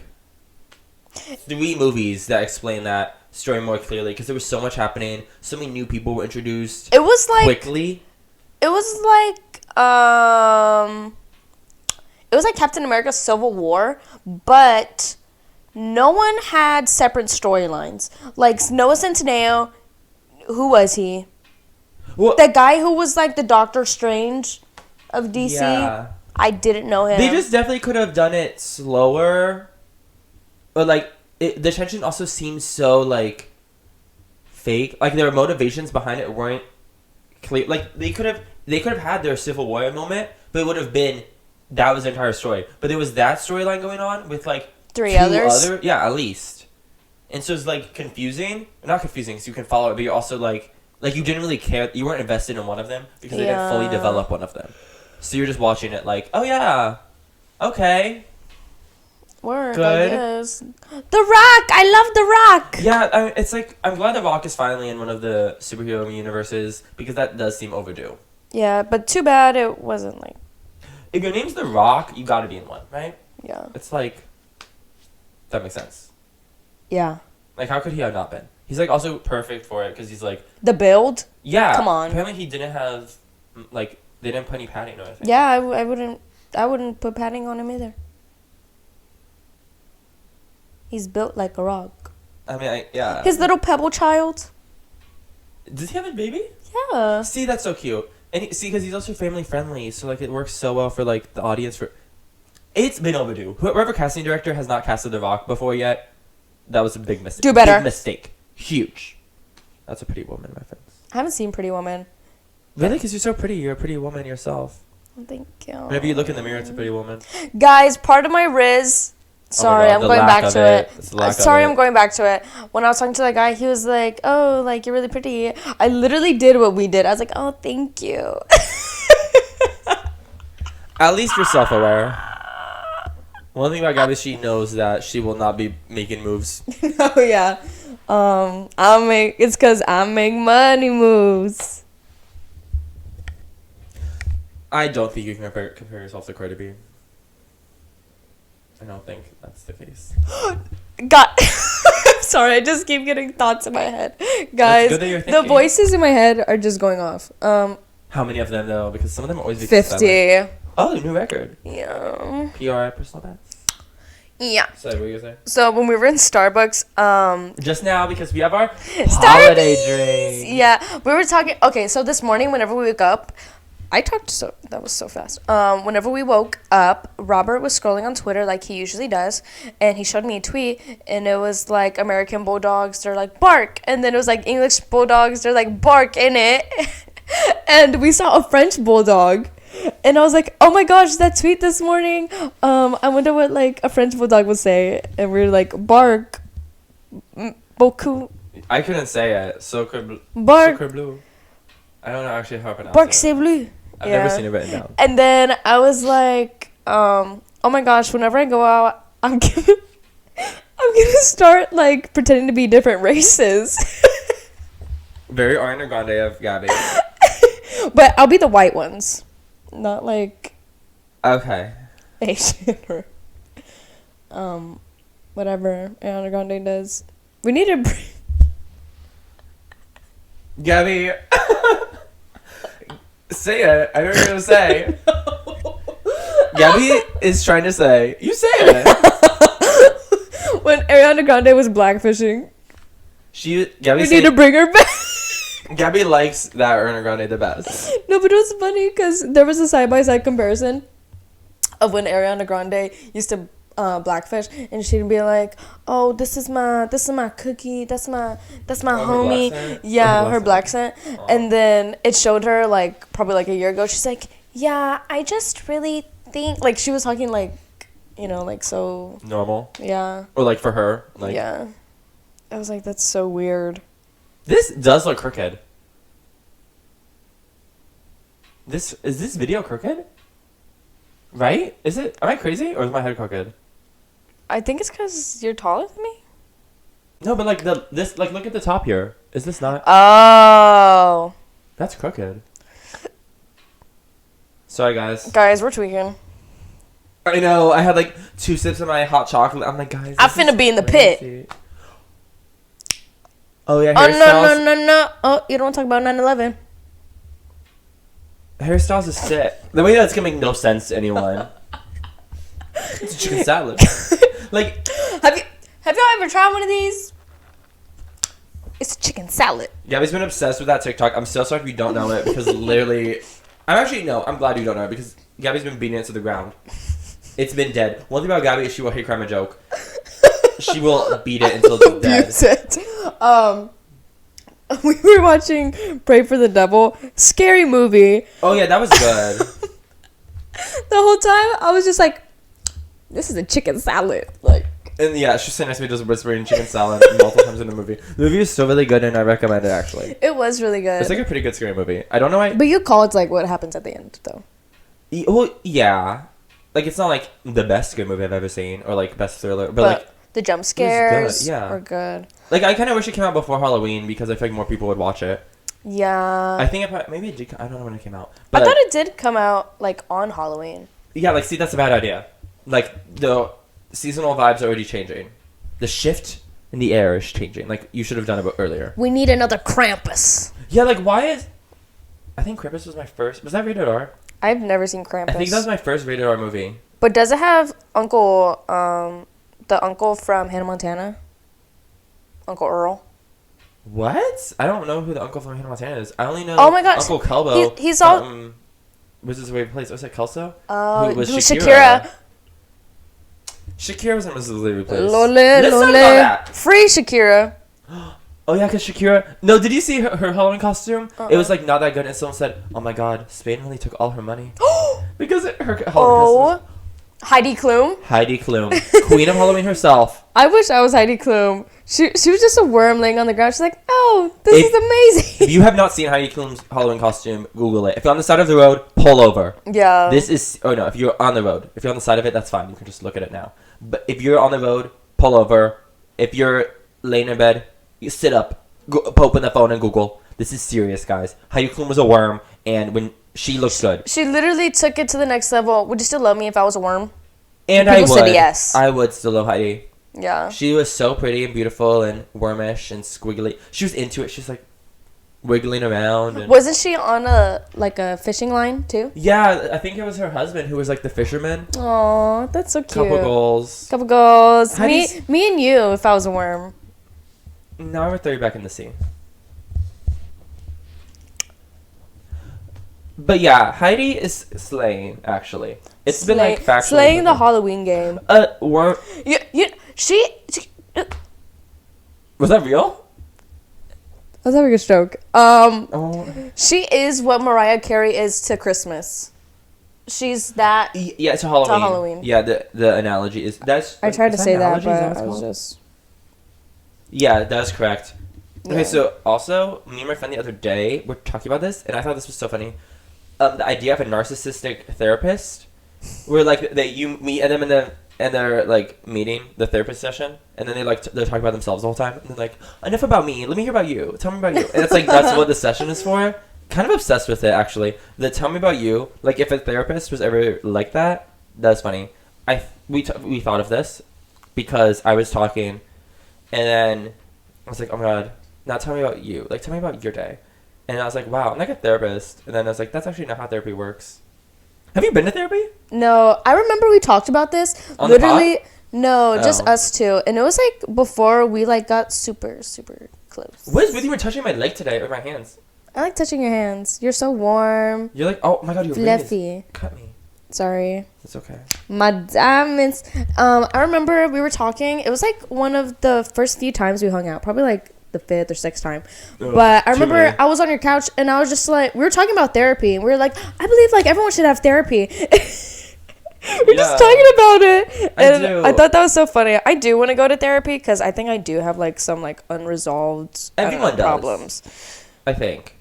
3 movies that explain that story more clearly because there was so much happening, so many new people were introduced It was like quickly. It was like Captain America Civil War, but no one had separate storylines. Like Noah Centineo, who was he? Well, The guy who was like the Doctor Strange of DC. yeah. I didn't know him. They just definitely could have done it slower. But, like, the tension also seems so, like, fake. Like, their motivations behind it weren't clear. Like, they could have... they could have had their Civil War moment, but it would have been that was the entire story. But there was that storyline going on with like 3 two others. Yeah, at least. And so it's like confusing. Not confusing because you can follow it, but you're also like you didn't really care. You weren't invested in one of them because they didn't fully develop one of them. So you're just watching it like, oh yeah, okay. Work, Good. I guess. The Rock! I love The Rock! Yeah, it's like, I'm glad The Rock is finally in one of the superhero universes because that does seem overdue. Yeah, but too bad it wasn't like... If your name's The Rock, you gotta be in one, right? Yeah. It's like, that makes sense. Yeah. Like, how could he have not been? He's like also perfect for it because he's like... The build? Yeah. Come on. Apparently he didn't have, like, they didn't put any padding or anything. Yeah, I wouldn't put padding on him either. He's built like a rock. I mean, yeah. His little pebble child. Does he have a baby? Yeah. See, that's so cute. And because he's also family friendly, so like it works so well for like the audience. For it's been overdue. Whoever casting director has not casted The Rock before yet, that was a big mistake. Do better. Big mistake. Huge. That's a pretty woman, my friends. I haven't seen Pretty Woman. Really? Because you're so pretty. You're a pretty woman yourself. Thank you. Whenever you look in the mirror, it's a pretty woman. Guys, part of my Riz... Sorry, God, I'm the going lack back of to it. it. It's the lack of Sorry, it. I'm going back to it. When I was talking to that guy, he was like, oh, like, you're really pretty. I literally did what we did. I was like, oh, thank you. At least you're self-aware. One thing about Gabby, she knows that she will not be making moves. Oh, yeah. It's because I make money moves. I don't think you can compare yourself to Cardi B. I don't think that's the case. God. Sorry, I just keep getting thoughts in my head. Guys, good that you're the thinking. voices in my head are just going off. How many of them, though? Because some of them always be 50. Oh, new record. Yeah. PR personal best. Yeah. So, what were you going to say? So when we were in Starbucks, Just now, because we have our Starbucks! holiday drink. Yeah, we were talking. Okay, so this morning, whenever we wake up, that was so fast. Whenever we woke up, Robert was scrolling on Twitter like he usually does, and he showed me a tweet, and it was like American Bulldogs, they're like bark, and then it was like English Bulldogs, they're like bark in it, and we saw a French Bulldog, and I was like, oh my gosh, that tweet this morning. I wonder what like a French Bulldog would say, and we were like bark, beaucoup, I couldn't say it. bark, Sucre bleu. I don't know actually how to pronounce bark it. c'est bleu. I've never seen it written down. And then I was like, oh my gosh, whenever I go out, I'm gonna start like pretending to be different races. Very Ariana Grande of Gabby. But I'll be the white ones, not like Okay. Asian or whatever Ariana Grande does. We need to Gabby. Say it. I don't know what you're going to say. Gabby is trying to say. You say it. When Ariana Grande was blackfishing, Gabby we need to bring her back. Gabby likes that Ariana Grande the best. No, but it was funny because there was a side-by-side comparison of when Ariana Grande used to blackfish, and she'd be like, "Oh, this is my cookie. That's my homie." Her black scent. And then it showed her like probably like a year ago. She's like, "Yeah, I just really think like she was talking like, like so normal." Yeah. Or like for her, like yeah. I was like, that's so weird. This does look crooked. Is this video crooked? Right? Is it? Am I crazy or is my head crooked? I think it's because you're taller than me. No, but like look at the top here. Is this not? Oh. That's crooked. Sorry, guys. Guys, we're tweaking. I know. I had like 2 sips of my hot chocolate. I'm like, guys. I finna be in the pit. Oh yeah. Oh no. Oh, you don't want to talk about 9/11. Hairstyles is sick. The way that's gonna make no sense to anyone. It's a chicken salad. Like, have y'all ever tried one of these? It's a chicken salad. Gabby's been obsessed with that TikTok. I'm so sorry if you don't know it because literally, I'm glad you don't know it because Gabby's been beating it to the ground. It's been dead. One thing about Gabby is she will hate crime a joke. She will beat it until it's dead. Abuse it. we were watching Pray for the Devil. Scary movie. Oh yeah, that was good. The whole time I was just like, this is a chicken salad. Like, And yeah, she's sitting next to me just whispering chicken salad multiple times in the movie. The movie is still really good, and I recommend it, actually. it was really good. It's like a pretty good scary movie. I don't know why. But you call it like what happens at the end, though. Well, yeah. Like, it's not like the best scary movie I've ever seen, or like best thriller, but like the jump scares yeah. were good. Like, I kind of wish it came out before Halloween because I feel like more people would watch it. Yeah. I think maybe it did. I don't know when it came out. I But thought it did come out like on Halloween. yeah, like, see, that's a bad idea. Like, the seasonal vibes are already changing. The shift in the air is changing. Like, you should have done it earlier. We need another Krampus. Yeah, like, why is... I think Krampus was my first... Was that rated R? I've never seen Krampus. I think that was my first rated R movie. But does it have Uncle, the uncle from Hannah Montana? Uncle Earl? What? I don't know who the uncle from Hannah Montana is. I only know Oh my gosh. Uncle Kelbo. He's all... Was his way place? Was it Kelso? Oh, Who was Shakira. Shakira was in Mrs. Lee Place. Lole, Let's talk about lole. that. Free Shakira. Oh yeah, because Shakira... No, did you see her Halloween costume? It was like not that good, and someone said, "Oh my god, Spain really took all her money." Because her Halloween costume... Heidi Klum. Heidi Klum. Queen of Halloween herself. I wish I was Heidi Klum. She was just a worm laying on the ground. She's like, oh, this is amazing. If you have not seen Heidi Klum's Halloween costume, Google it. If you're on the side of the road, pull over. Yeah. This is... Oh no, if you're on the road. If you're on the side of it, that's fine. You can just look at it now. But if you're on the road, pull over. If you're laying in bed, you sit up. Open the phone and Google. This is serious, guys. Heidi Klum was a worm, and when she looks good. She literally took it to the next level. Would you still love me if I was a worm? And People I would. said yes. I would still love Heidi. Yeah. She was so pretty and beautiful and wormish and squiggly. She was into it. She's like wiggling around. And Wasn't she on a fishing line too? yeah, I think it was her husband who was like the fisherman. Aw, that's so cute. Couple goals. Couple goals. Heidi's- Me and you if I was a worm. Now I would throw you back in the sea. But yeah, Heidi is slaying, actually. It's been like factually. Slaying the Halloween game. Worm. She Was that real? I was having a stroke. Oh. She is what Mariah Carey is to Christmas. She's that. Yeah, it's a Halloween. To Halloween. Yeah, the analogy is that's. I tried to say that, analogy? Is but what it's I was called? just. Yeah, that's correct. Yeah. Okay, so also, me and my friend the other day were talking about this, and I thought this was so funny. The idea of a narcissistic therapist, where like you meet them and they're like meeting the therapist session, and then they're talking about themselves the whole time, and they're like, enough about me, let me hear about you, tell me about you, and it's like that's what the session is for. Kind of obsessed with it actually. The tell me about you, like if a therapist was ever like that, that's funny. We thought of this because I was talking, and then I was like, oh my god, now tell me about you, like tell me about your day. And I was like, wow, I'm like a therapist. And then I was like, that's actually not how therapy works. Have you been to therapy? No, I remember we talked about this. On the pod? Literally, no, just Oh. us two. And it was like before we like got super, super close. What is with you? Were touching my leg today with my hands. I like touching your hands. You're so warm. You're like, oh my god, your Fluffy. ring is... Cut me. Sorry. It's okay. My diamonds. I remember we were talking. It was like one of the first few times we hung out. Probably like the 5th or 6th time. Ugh, But I too remember many. I was on your couch and I was just like, we were talking about therapy. And we were like, I believe like everyone should have therapy. We're just talking about it. And do. I thought that was so funny. I do want to go to therapy because I think I do have like some like unresolved Everyone does. problems. I think.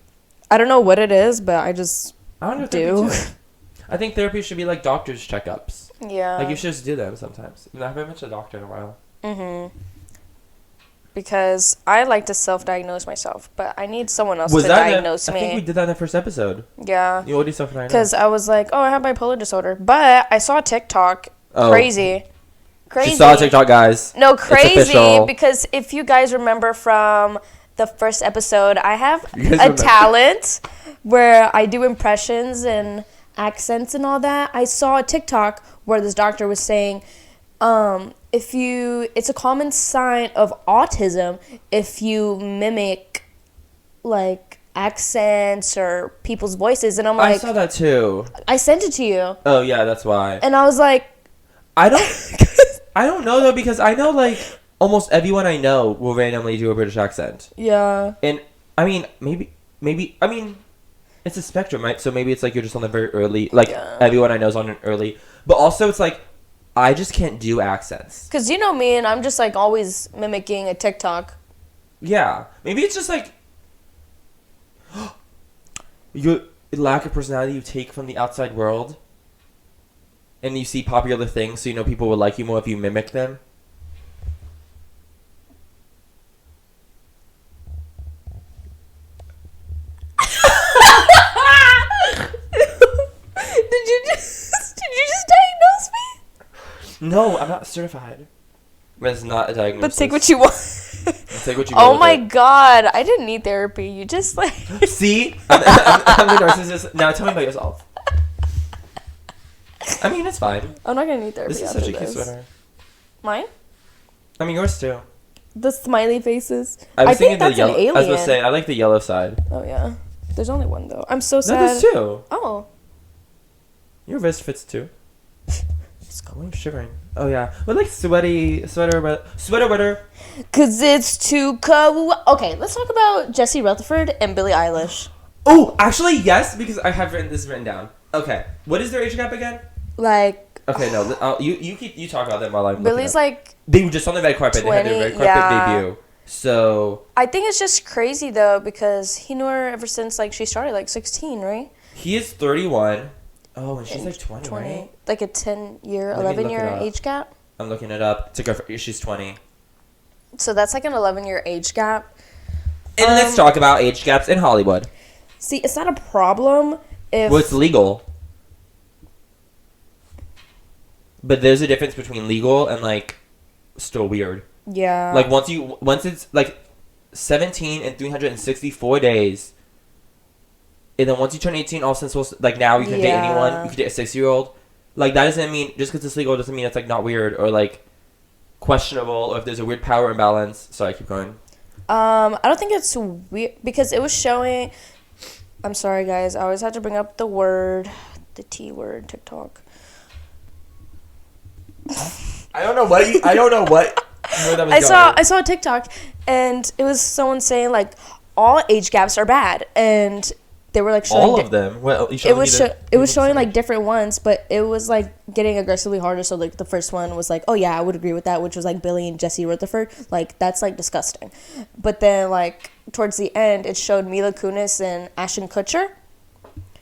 I don't know what it is, but I just I don't know do. therapy too. I think therapy should be like doctor's checkups. Yeah. Like you should just do them sometimes. I haven't been to a doctor in a while. Mm-hmm. Because I like to self-diagnose myself, but I need someone else Was to that diagnose I think we me. did that in the first episode. Yeah. You already self-diagnosed. Because I was like, oh, I have bipolar disorder. But I saw TikTok. Oh. Crazy. Crazy. She saw TikTok, guys. No, It's crazy. official. Because if you guys remember from the first episode, I have You guys a remember? talent where I do impressions and accents and all that. I saw a TikTok where this doctor was saying, it's a common sign of autism if you mimic like accents or people's voices. And I'm I like, saw that too. I sent it to you. Oh yeah, that's why. And I was like, I don't know though, because I know like almost everyone I know will randomly do a British accent. yeah. And I mean, maybe. I mean, it's a spectrum, right? So maybe it's like you're just on the very early. Like everyone I know is on an early, but also it's like I just can't do accents. Cause you know me, and I'm just like always mimicking a TikTok. Yeah, maybe it's just like your lack of personality you take from the outside world, and you see popular things, so you know people will like you more if you mimic them. Did you just diagnose me? No, I'm not certified. But it's not a diagnosis. But take what you want. Take what you Oh my god, I didn't need therapy. You just like. See? I'm the narcissist. Now tell me about yourself. I mean, it's fine. I'm not gonna need therapy. This is after such a cute this. sweater. Mine? I mean, yours too. The smiley faces. I was think thinking the that's yellow. an alien. I was gonna say I like the yellow side. Oh yeah. There's only one though. I'm so No, sad. there's two. Oh. Your wrist fits too. I'm shivering. Oh yeah, but like sweater weather. Cause it's too cold. Okay, let's talk about Jessie Rutherford and Billie Eilish. Oh, actually yes, because I have written down. Okay, what is their age gap again? Like. Okay, no, you talk about them while I'm. Billie's like. They were just on the red carpet. 20, they had their red carpet debut. So. I think it's just crazy though because he knew her ever since like she started like 16, right? He is 31. Oh, and she's like 20, right? Like a 10-year, Let me look 11-year it up. age gap. I'm looking it up. She's 20. So that's like an 11-year age gap. And let's talk about age gaps in Hollywood. See, it's not a problem if... Well, it's legal. But there's a difference between legal and, like, still weird. Yeah. Like, once it's, like, 17 and 364 days... And then once you turn 18, all of a sudden, like, now you can date anyone. You can date a 6-year-old. Like, that doesn't mean, just because it's legal doesn't mean it's, like, not weird or, like, questionable or if there's a weird power imbalance. Sorry, keep going. I don't think it's weird because it was showing... I'm sorry, guys. I always have to bring up the T word, TikTok. I don't know what I saw a TikTok, and it was someone saying, like, all age gaps are bad, and... They were like showing all of them. Well, it was showing like different ones, but it was like getting aggressively harder. So like the first one was like, oh yeah, I would agree with that, which was like Billie and Jessie Rutherford. Like that's like disgusting. But then like towards the end, it showed Mila Kunis and Ashton Kutcher.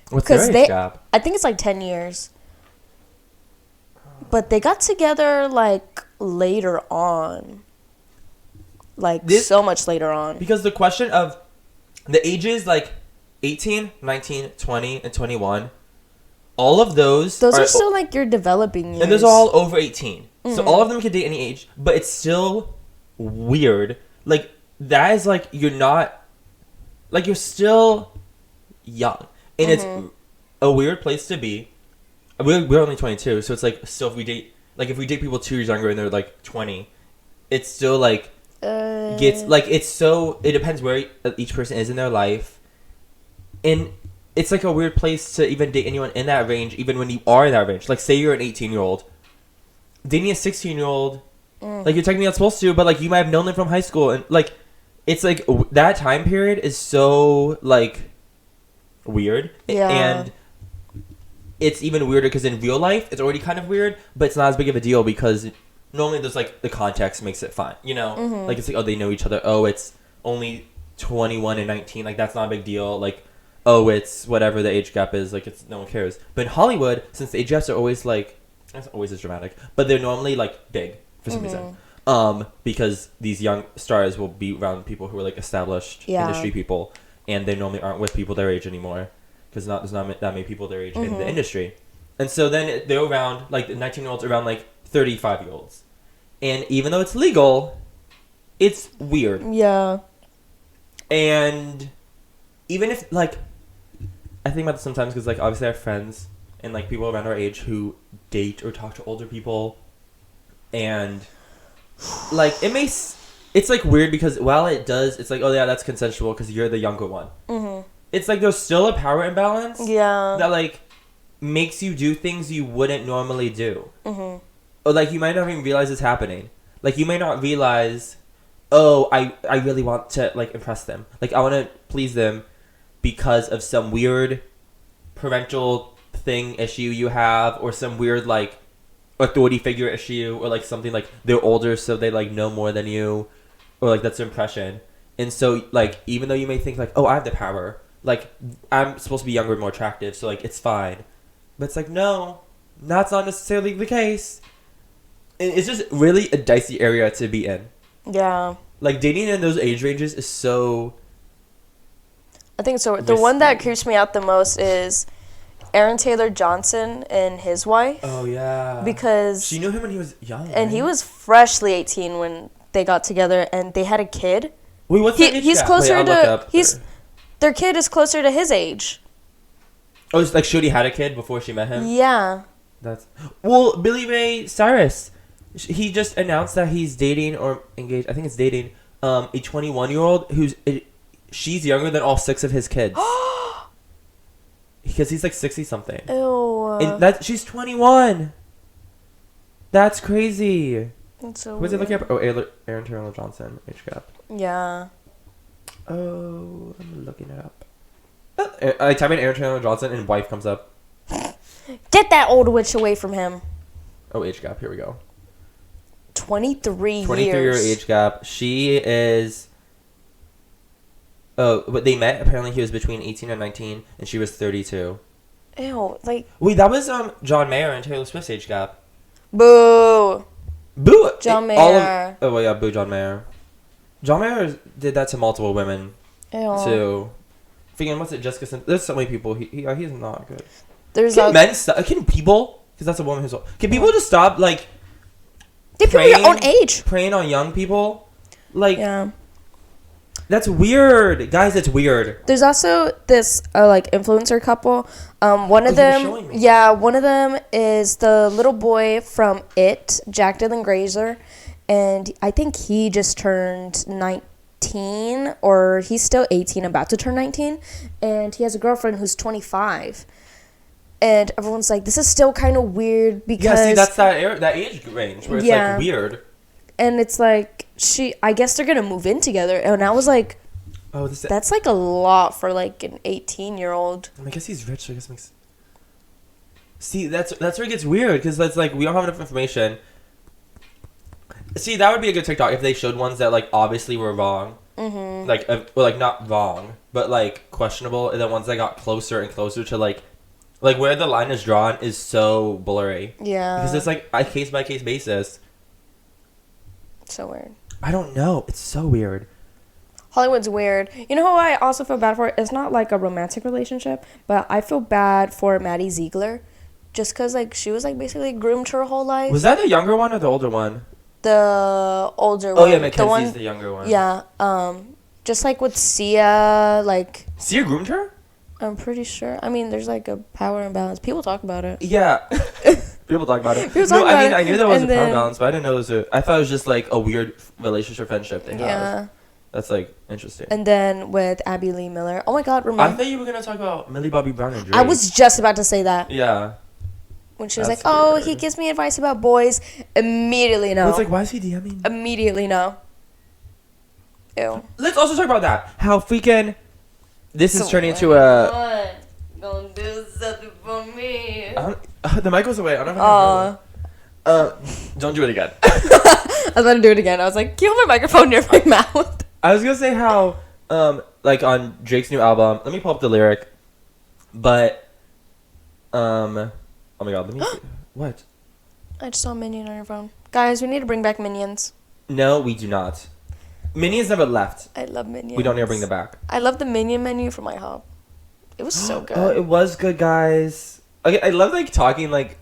What's their age gap? I think it's like 10 years. But they got together like later on. Like so much later on. Because the question of the ages like 18, 19, 20, and 21, all of those are still like your developing years. And those are all over 18. Mm-hmm. So all of them can date any age, but it's still weird. Like, that is like, you're not, like, you're still young. And it's a weird place to be. We're only 22, so it's like, still if we date people 2 years younger and they're like 20, it's still like, gets, like, it depends where each person is in their life. And it's like a weird place to even date anyone in that range, even when you are in that range. Like, say you're an 18-year-old. Dating a 16-year-old, like, you're technically not supposed to, but, like, you might have known them from high school. And, like, it's, like, that time period is so, like, weird. Yeah. And it's even weirder because in real life, it's already kind of weird, but it's not as big of a deal because normally there's, like, the context makes it fine, you know? Mm-hmm. Like, it's like, oh, they know each other. Oh, it's only 21 and 19. Like, that's not a big deal. Like, oh, it's whatever the age gap is, like, it's no one cares. But in Hollywood, since the age gaps are always, like, it's always as dramatic, but they're normally, like, big for some reason. Because these young stars will be around people who are, like, established industry people, and they normally aren't with people their age anymore, because there's not that many people their age in the industry. And so then they're around, like, the 19-year-olds around, like, 35-year-olds. And even though it's legal, it's weird. Yeah. And even if, like, I think about this sometimes because, like, obviously I have friends and, like, people around our age who date or talk to older people. And, like, it's, like, weird because while it does, it's like, oh, yeah, that's consensual because you're the younger one. Mm-hmm. It's, like, there's still a power imbalance. Yeah. That, like, makes you do things you wouldn't normally do. Mm-hmm. Or, like, you might not even realize it's happening. Like, you may not realize oh, I really want to like impress them. Like I want to please them because of some weird parental thing issue you have, or some weird like authority figure issue, or like something like they're older so they like know more than you, or like that's their impression. And so like even though you may think like, oh, I have the power, like I'm supposed to be younger and more attractive, so like it's fine. But it's like, no, that's not necessarily the case. And it's just really a dicey area to be in. Yeah. Like dating in those age ranges is so I think so. The one that creeps me out the most is Aaron Taylor Johnson and his wife. Oh yeah. Because she knew him when he was young. And he was freshly 18 when they got together, and they had a kid. Wait, what's the age He's gap? closer Wait, to their kid is closer to his age. Oh, it's like she already had a kid before she met him? Yeah. That's well, Billy Ray Cyrus. He just announced that he's dating or engaged. I think it's dating a 21-year-old who's she's younger than all 6 of his kids. Because he's like 60 something. Ew. And she's 21. That's crazy. That's so What's weird. it looking up? Oh, Aaron Taylor Johnson age gap. Yeah. Oh, I'm looking it up. I type in Aaron Taylor Johnson and wife comes up. Get that old witch away from him. Oh, age gap. Here we go. 23 years. 23-year age gap. She is. Oh, but they met. Apparently, he was between 18 and 19, and she was 32. Ew, like. Wait, that was John Mayer and Taylor Swift's age gap. Boo. Boo. John Mayer. Oh well, yeah, boo John Mayer. John Mayer did that to multiple women. Ew. Too. Freaking, what's it? Jessica Simpson. There's so many people. He's not good. There's Can men stop? Can people? Because that's a woman who's. Can people just stop like? They people your own age. Preying on young people, like. Yeah. That's weird, guys. That's weird. There's also this like influencer couple. One of them, one of them is the little boy from It, Jack Dylan Grazer, and I think he just turned 19, or he's still 18, about to turn 19, and he has a girlfriend who's 25. And everyone's like, this is still kind of weird because yeah, see, that's that age range where it's like weird. And it's like I guess they're gonna move in together, and I was like, oh, that's like a lot for like an 18-year-old. I guess he's rich. So I guess makes. See, that's where it gets weird, because that's like we don't have enough information. See, that would be a good TikTok if they showed ones that like obviously were wrong, like or like not wrong, but like questionable, and then ones that got closer and closer to like where the line is drawn is so blurry. Yeah, because it's like a case by case basis. So weird. I don't know. It's so weird. Hollywood's weird. You know who I also feel bad for? It's not like a romantic relationship, but I feel bad for Maddie Ziegler, just because like she was like basically groomed her whole life. Was that the younger one or the older one? The older one. Oh yeah, Mackenzie's the younger one. Yeah. Just like with Sia, like. Sia groomed her? I'm pretty sure. I mean, there's like a power imbalance. People talk about it. Yeah. People talk about it. I knew there was a power balance, but I didn't know it was I thought it was just like a weird relationship friendship they have. Yeah. That's like interesting. And then with Abby Lee Miller. Oh my God, I thought you were gonna talk about Millie Bobby Brown and Drake. I was just about to say that. Yeah. When she was like, "Oh, weird. he gives me advice about boys," immediately no. It's like, why is he DMing? Immediately no. Ew. Let's also talk about that. How freaking this is turning into a. Gonna do something for me. The mic goes away. I don't know. Don't do it again. I was about to do it again. I was like, "Can you hold my microphone near my mouth?" I was gonna say how, like on Drake's new album. Let me pull up the lyric. But, oh my God, let me see. What? I just saw a Minion on your phone. Guys, we need to bring back Minions. No, we do not. Minions never left. I love Minions. We don't need to bring them back. I love the Minion menu from IHOP. It was so good. Oh, it was good, guys. Okay, I love like talking like.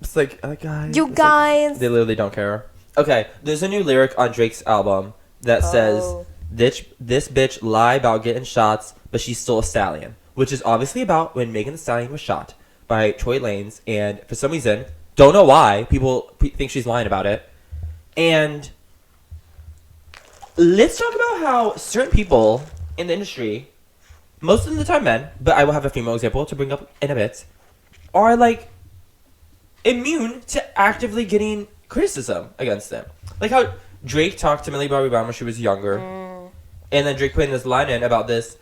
It's like, guys. You guys. Like, they literally don't care. Okay, there's a new lyric on Drake's album that says, this bitch lie about getting shots, but she's still a stallion. Which is obviously about when Megan Thee Stallion was shot by Tory Lanez, and for some reason, don't know why, people think she's lying about it. And let's talk about how certain people in the industry, most of the time men, but I will have a female example to bring up in a bit, are like immune to actively getting criticism against them. Like how Drake talked to Millie Bobby Brown when she was younger, and then Drake put in this line in about this.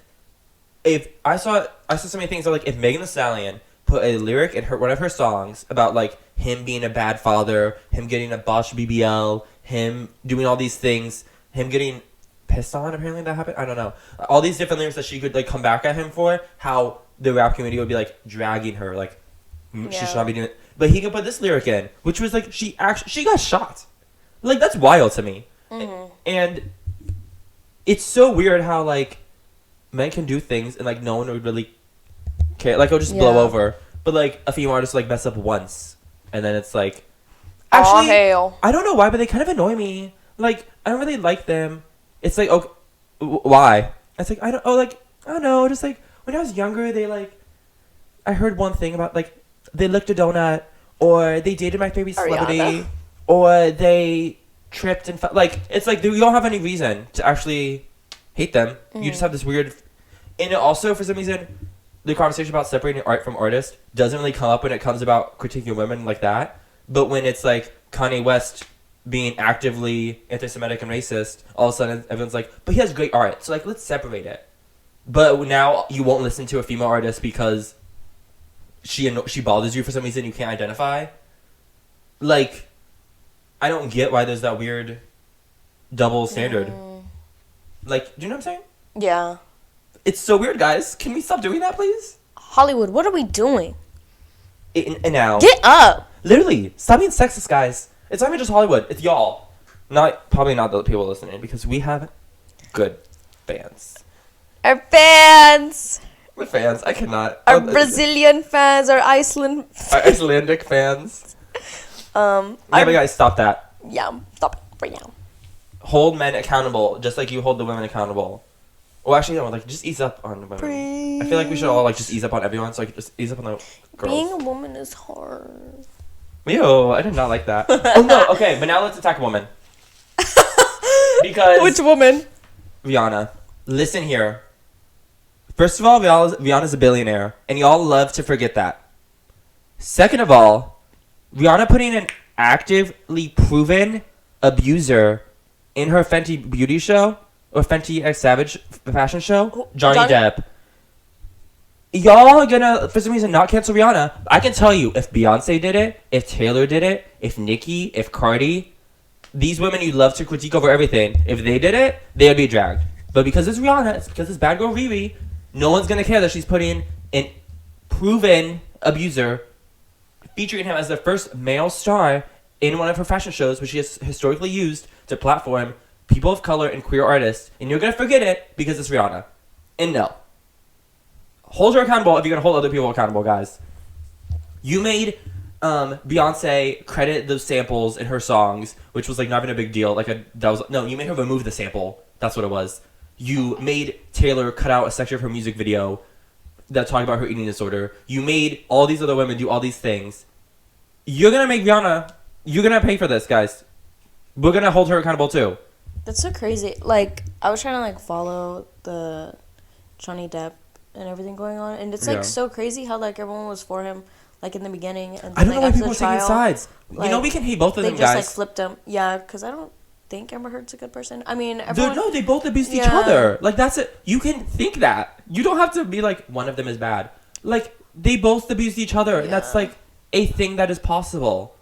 If I saw so many things that, like, if Megan Thee Stallion put a lyric in one of her songs about, like, him being a bad father, him getting a botched BBL, him doing all these things, him getting pissed on, apparently that happened, I don't know, all these different lyrics that she could, like, come back at him for, how the rap community would be, like, dragging her, like, she should not be doing it. But he could put this lyric in, which was, like, she got shot. Like, that's wild to me. And it's so weird how, like, men can do things and, like, no one would really care. Like, it'll just blow over. But, like, a female artist, like, mess up once. And then it's, like... Actually, hell. I don't know why, but they kind of annoy me. Like, I don't really like them. It's, like, okay, why? It's, like, I don't know. Just, like, when I was younger, they, like... I heard one thing about, like, they licked a donut. Or they dated my favorite celebrity. Ariana. Or they tripped and... Like, it's, like, you don't have any reason to actually... hate them. You just have this weird, and it also, for some reason, the conversation about separating art from artist doesn't really come up when it comes about critiquing women like that. But when it's like Kanye West being actively anti-Semitic and racist, all of a sudden everyone's like, but he has great art, so, like, let's separate it. But now you won't listen to a female artist because she bothers you for some reason you can't identify. Like, I don't get why there's that weird double standard. Like, do you know what I'm saying? Yeah. It's so weird, guys. Can we stop doing that, please? Hollywood, what are we doing? And now... Get up! Literally, stop being sexist, guys. It's not even just Hollywood. It's y'all. Probably not the people listening, because we have good fans. Our fans! We're fans. I cannot. Our Brazilian fans, our Iceland... Our Icelandic fans. Yeah, but guys, stop that. Yeah, stop it right now. Hold men accountable, just like you hold the women accountable. Well, actually, no, like, just ease up on women. I feel like we should all, like, just ease up on everyone, so, like, just ease up on the girls. Being a woman is hard. Ew, I did not like that. Oh, no, okay, but now let's attack a woman. Because... Which woman? Rihanna. Listen here. First of all, Rihanna's a billionaire, and y'all love to forget that. Second of all, Rihanna putting an actively proven abuser in her Fenty beauty show, or Fenty X Savage fashion show, Johnny Depp. Y'all are gonna, for some reason, not cancel Rihanna. I can tell you, if Beyonce did it, if Taylor did it, if Nicki, if Cardi, these women you love to critique over everything, if they did it, they would be dragged. But because it's Rihanna, it's because it's bad girl Riri, no one's gonna care that she's putting an proven abuser, featuring him as the first male star in one of her fashion shows, which she has historically used to platform people of color and queer artists, and you're gonna forget it because it's Rihanna. And no. Hold her accountable if you're gonna hold other people accountable, guys. You made Beyonce credit those samples in her songs, which was, like, not even a big deal. You made her remove the sample. That's what it was. You made Taylor cut out a section of her music video that talked about her eating disorder. You made all these other women do all these things. You're gonna make Rihanna. You're gonna pay for this, guys. We're gonna hold her accountable too. That's so crazy. Like, I was trying to, like, follow the Johnny Depp and everything going on, and it's, like, so crazy how, like, everyone was for him, like, in the beginning, and then, I don't know why after people the are taking trial, sides. like, you know, we can hate both of them, they just, guys. like, flipped him. Yeah, because I don't think Amber Heard's a good person. I mean, everyone... No, they both abused each other. Like, that's it. You can think that. You don't have to be like, one of them is bad. Like, they both abused each other, and that's, like, a thing that is possible.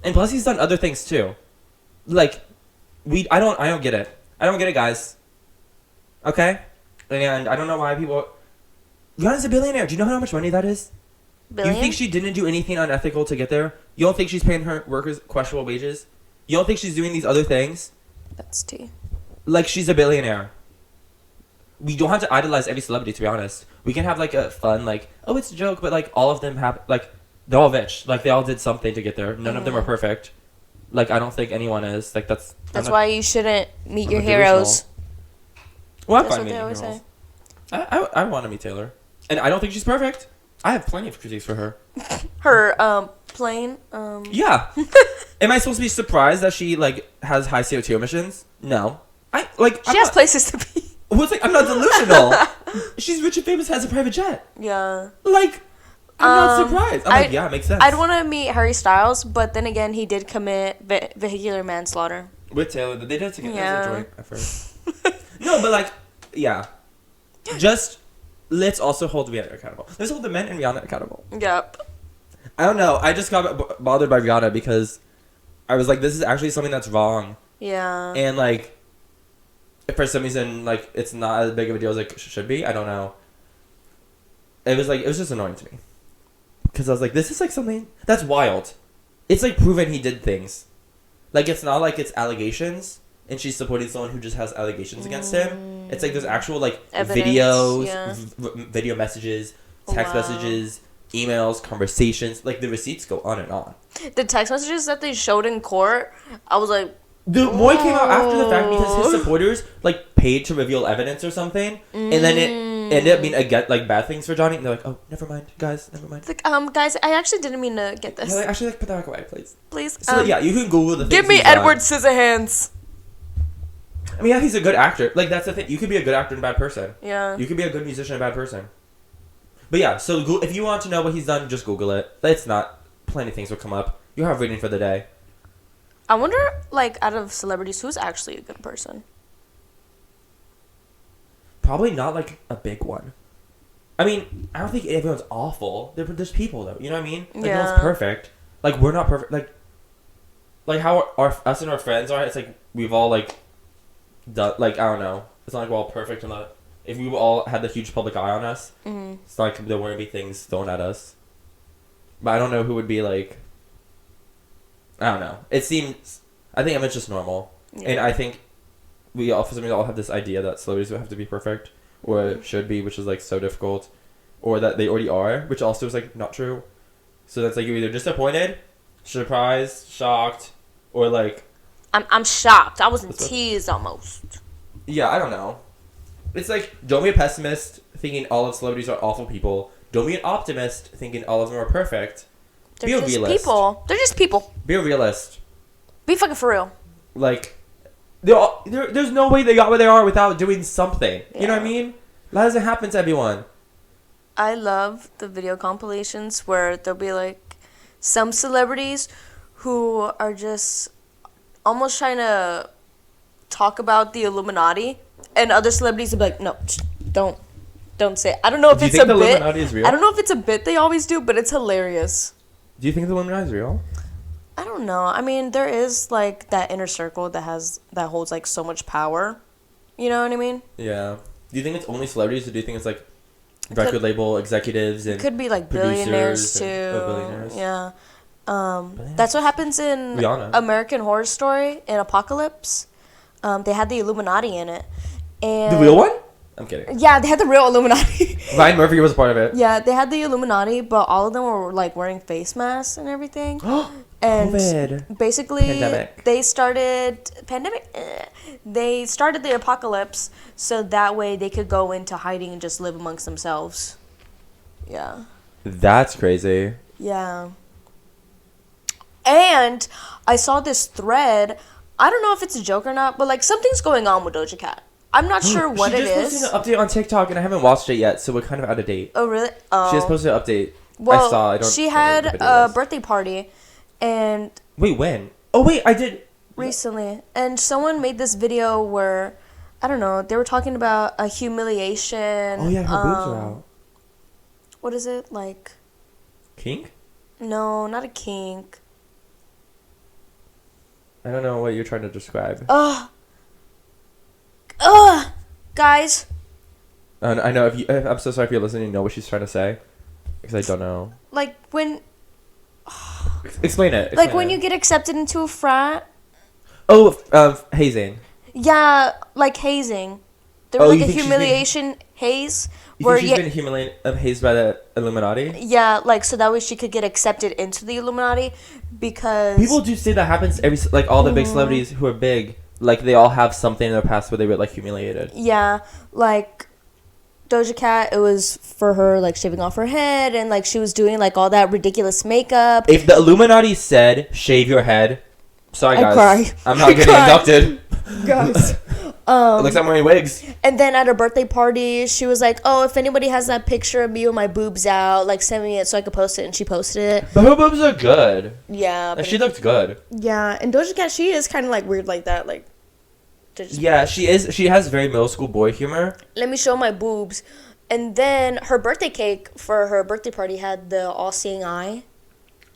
And plus, he's done other things too. Like, I don't get it. I don't get it, guys. Okay? And I don't know why people... Rihanna's a billionaire. Do you know how much money that is? Billion? You think she didn't do anything unethical to get there? You don't think she's paying her workers questionable wages? You don't think she's doing these other things? That's tea. Like, she's a billionaire. We don't have to idolize every celebrity, to be honest. We can have, like, a fun, like, oh, it's a joke, but, like, all of them have, like, they're all rich. Like, they all did something to get there. None of them are perfect. Like, I don't think anyone is. Like, that's why you shouldn't meet your heroes. Well, I'm That's fine what they meeting always heroes. say. I want to meet Taylor. And I don't think she's perfect. I have plenty of critiques for her. Her, plane, Yeah. Am I supposed to be surprised that she, like, has high CO2 emissions? No. She has places to be. What's like, I'm not delusional. She's rich and famous, has a private jet. Yeah. Like, I'm not surprised. I'm like, yeah, it makes sense. I'd want to meet Harry Styles, but then again, he did commit vehicular manslaughter. With Taylor, they did it together as a joint effort. Yeah. No, but like, yeah. Just let's also hold Rihanna accountable. Let's hold the men and Rihanna accountable. Yep. I don't know. I just got bothered by Rihanna because I was like, this is actually something that's wrong. Yeah. And like, if for some reason, like, it's not as big of a deal as it should be. I don't know. It was just annoying to me. Because I was like, this is like something that's wild. It's like proven he did things. Like, it's not like it's allegations and she's supporting someone who just has allegations against him. It's like there's actual like Evidence, videos, yeah. video messages, text messages, emails, conversations. Like, the receipts go on and on. The text messages that they showed in court, I was like, The Moy came out after the fact because his supporters like paid to reveal evidence or something, and then it ended up being like bad things for Johnny. And they're like, "Oh, never mind, guys, never mind." Like, guys, I actually didn't mean to get this. Yeah, like, actually, like, put that back away, please. Please. So yeah, you can Google the. Give things me he's done. Edward Scissorhands. I mean, yeah, he's a good actor. Like, that's the thing. You could be a good actor and a bad person. Yeah. You could be a good musician and a bad person. But yeah, so if you want to know what he's done, just Google it. It's not. Plenty of things will come up. You have reading for the day. I wonder, like, out of celebrities, who's actually a good person? Probably not like a big one. I mean, I don't think everyone's awful. There's people though. You know what I mean? Like, no one's perfect. Like, we're not perfect. Like how us and our friends are. It's like we've all like done. Like, I don't know. It's not like we're all perfect. And if we all had the huge public eye on us, it's not like there wouldn't be things thrown at us. But I don't know who would be like. I don't know. It seems. I think it's just normal, and I think we all, for some reason, all have this idea that celebrities would have to be perfect, or should be, which is like so difficult, or that they already are, which also is like not true. So that's like you're either disappointed, surprised, shocked, or like. I'm shocked. I was in tears almost. Yeah, I don't know. It's like, don't be a pessimist thinking all of celebrities are awful people. Don't be an optimist thinking all of them are perfect. They're just people. They're just people. Be a realist. Be fucking for real. Like, there's no way they got where they are without doing something. Yeah. You know what I mean? That doesn't happen to everyone. I love the video compilations where there'll be like some celebrities who are just almost trying to talk about the Illuminati, and other celebrities will be like, no, don't say it. I don't know if it's a bit. Illuminati is real? I don't know if it's a bit they always do, but it's hilarious. Do you think the Illuminati is real? I don't know. I mean, there is like that inner circle that holds like so much power. You know what I mean? Yeah. Do you think it's only celebrities, or do you think it's like record label executives and could be like billionaires too? Billionaires? Yeah. That's what happens in Rihanna. American Horror Story in Apocalypse. They had the Illuminati in it. And the real one? I'm kidding. Yeah, they had the real Illuminati. Ryan Murphy was a part of it. Yeah, they had the Illuminati, but all of them were like wearing face masks and everything. And COVID. basically, Pandemic. they started They started the apocalypse so that way they could go into hiding and just live amongst themselves. Yeah. That's crazy. Yeah. And I saw this thread. I don't know if it's a joke or not, but like something's going on with Doja Cat. I'm not sure what it is. She just posted an update on TikTok, and I haven't watched it yet, so we're kind of out of date. Oh, really? She just posted an update. Well, I saw. I don't. She had a birthday party, and wait, when? Oh, wait, I did. Recently, and someone made this video where, I don't know, they were talking about a humiliation. Oh yeah, her boobs are out. What is it like? Kink? No, not a kink. I don't know what you're trying to describe. Guys. I know I'm so sorry if you're listening. You know what she's trying to say, because I don't know. Like when. Explain it. Like when you get accepted into a frat. Oh, hazing. Yeah, like hazing. There was like a humiliation haze. You think she's been hazed by the Illuminati? Yeah, like so that way she could get accepted into the Illuminati, because people do say that happens like all the big celebrities who are big, like they all have something in their past where they were like humiliated. Yeah, like Doja Cat, it was for her like shaving off her head, and like she was doing like all that ridiculous makeup. If the Illuminati said shave your head, sorry guys, cry. I'm not getting inducted. Guys, It looks like I'm wearing wigs. And then at her birthday party, she was like, "Oh, if anybody has that picture of me with my boobs out, like send me it so I could post it." And she posted it. But her boobs are good. Yeah, Like, she looked good. Yeah, and Doja Cat, she is kind of like weird like that. Like, yeah, she is. She has very middle school boy humor. Let me show my boobs. And then her birthday cake for her birthday party had the all-seeing eye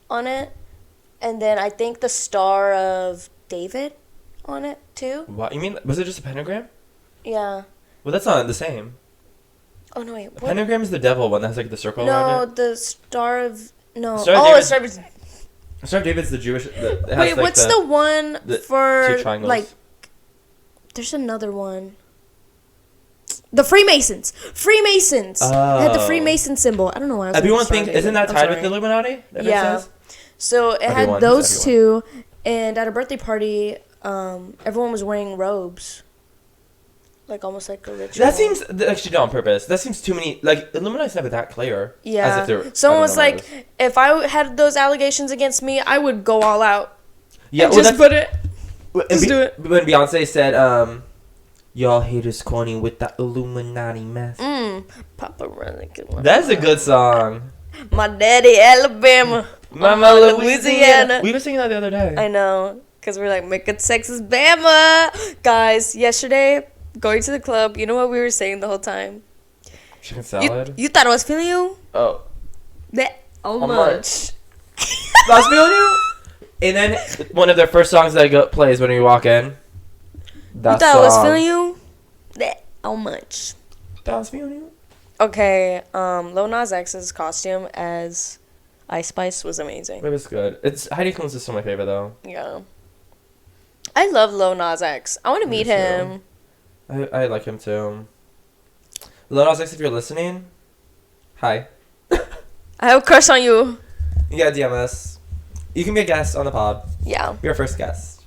on it, and then I think the Star of David on it too. What you mean? Was it just a pentagram? Yeah. Well, that's not the same. Oh no, wait. A pentagram is the devil one that has like the circle around it. No, the Star of Star of David's the Jewish. Wait, what's the one for two triangles. like? There's another one. The Freemasons. Freemasons. Oh. It had the Freemason symbol. I don't know why. Everyone thinks isn't that tied with the Illuminati? Yeah. So it had those two, and at a birthday party, everyone was wearing robes. Like almost like a ritual. That seems actually done on purpose. That seems too many. Like Illuminati's never that clear. Yeah. As if they're, someone was like, if I had those allegations against me, I would go all out. Yeah. And just put it. Just do it. When Beyonce said, "Y'all haters corny with the Illuminati mess." Papa running. That's a good song. My daddy Alabama, Mama Louisiana. We were singing that the other day. I know, cause we're like making Texas Bama, guys. Yesterday, going to the club, you know what we were saying the whole time? Chicken salad. You thought I was feeling you? Oh. That How much? I was feeling you. And then one of their first songs that plays when you walk in. That you thought I was feeling you? That how much? That was feeling you. Okay, Lil Nas X's costume as Ice Spice was amazing. It was good. It's Heidi Klum's is still my favorite though. Yeah. I love Lil Nas X. I want to meet him. I like him too. Lil Nas X, if you're listening, hi. I have a crush on you. You gotta DM us. You can be a guest on the pod. Yeah. Be our first guest.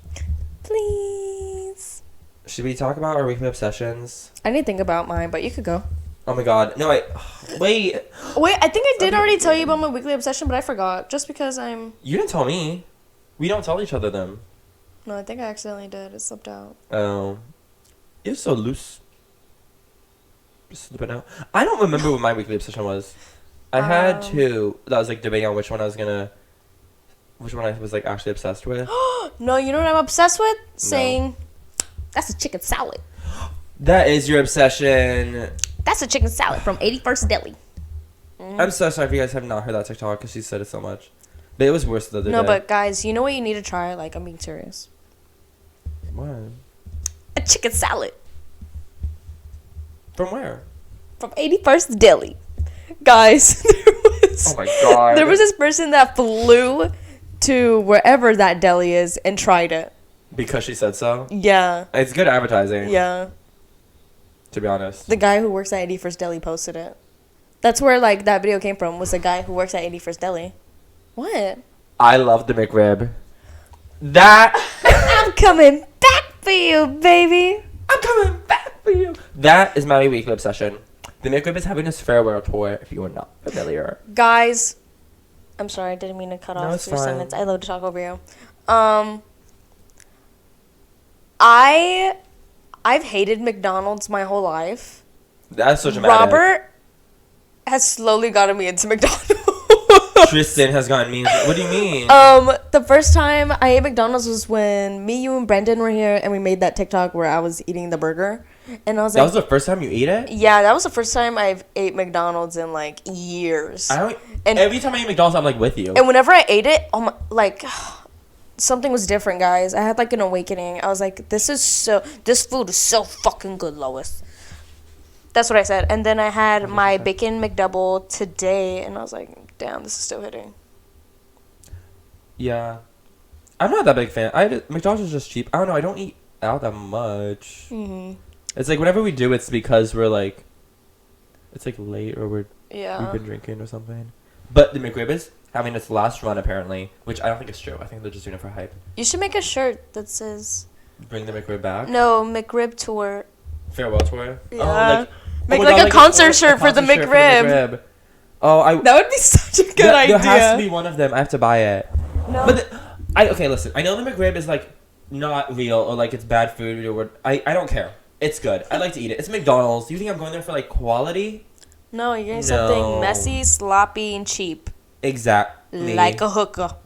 Please. Should we talk about our weekly obsessions? I didn't think about mine, but you could go. Oh my god. No, wait. Wait, I think I did already tell you about my weekly obsession, but I forgot. Just because I'm... You didn't tell me. We don't tell each other them. No, I think I accidentally did. It slipped out. Oh. You're so loose. Just slipping out. I don't remember what my weekly obsession was. I had two that I was like debating on which one I was like actually obsessed with. No, you know what I'm obsessed with? Saying, that's a chicken salad. That is your obsession. That's a chicken salad from 81st Deli. I'm so sorry if you guys have not heard that TikTok because she said it so much. But it was worse the other day. No, but guys, you know what you need to try? Like, I'm being serious. What? A chicken salad. From where? From 81st Deli. Guys, oh my god. There was this person that flew to wherever that deli is and tried it. Because she said so? Yeah. It's good advertising. Yeah. To be honest. The guy who works at 81st Deli posted it. That's where, like, that video came from, was the guy who works at 81st Deli. What? I love the McRib. That... I'm coming back for you, baby. I'm coming back for you. That is my weekly obsession. The McRib is having his farewell tour, if you are not familiar. Guys, I'm sorry, I didn't mean to cut off it's your fine. sentence. I love to talk over you. I've hated McDonald's my whole life. That's so dramatic. Robert has slowly gotten me into McDonald's. Tristan has gotten me. What do you mean? The first time I ate McDonald's was when me, you, and Brendan were here, and we made that TikTok where I was eating the burger, and I was like, that was the first time you ate it? Yeah, that was the first time I've ate McDonald's in like years. Every time I eat McDonald's, I'm like with you. And whenever I ate it, like something was different, guys. I had like an awakening. I was like, this food is so fucking good, Lois. That's what I said. And then I had my bacon McDouble today, and I was like, damn, this is still hitting. Yeah. I'm not that big fan. McDonald's is just cheap. I don't know. I don't eat out that much. Mm-hmm. It's like whenever we do, it's because we're like, it's like late or we've been drinking or something. But the McRib is having its last run apparently, which I don't think is true. I think they're just doing it for hype. You should make a shirt that says, bring the McRib back? No, McRib tour. Farewell tour? Yeah. Make like a concert shirt for the McRib. That would be such a good idea. There has to be one of them. I have to buy it. No. But okay, listen. I know the McRib is like not real or like it's bad food or what. I don't care. It's good. I like to eat it. It's McDonald's. Do you think I'm going there for like quality? No, you're getting No. something messy, sloppy, and cheap. Exactly. Like a hooker.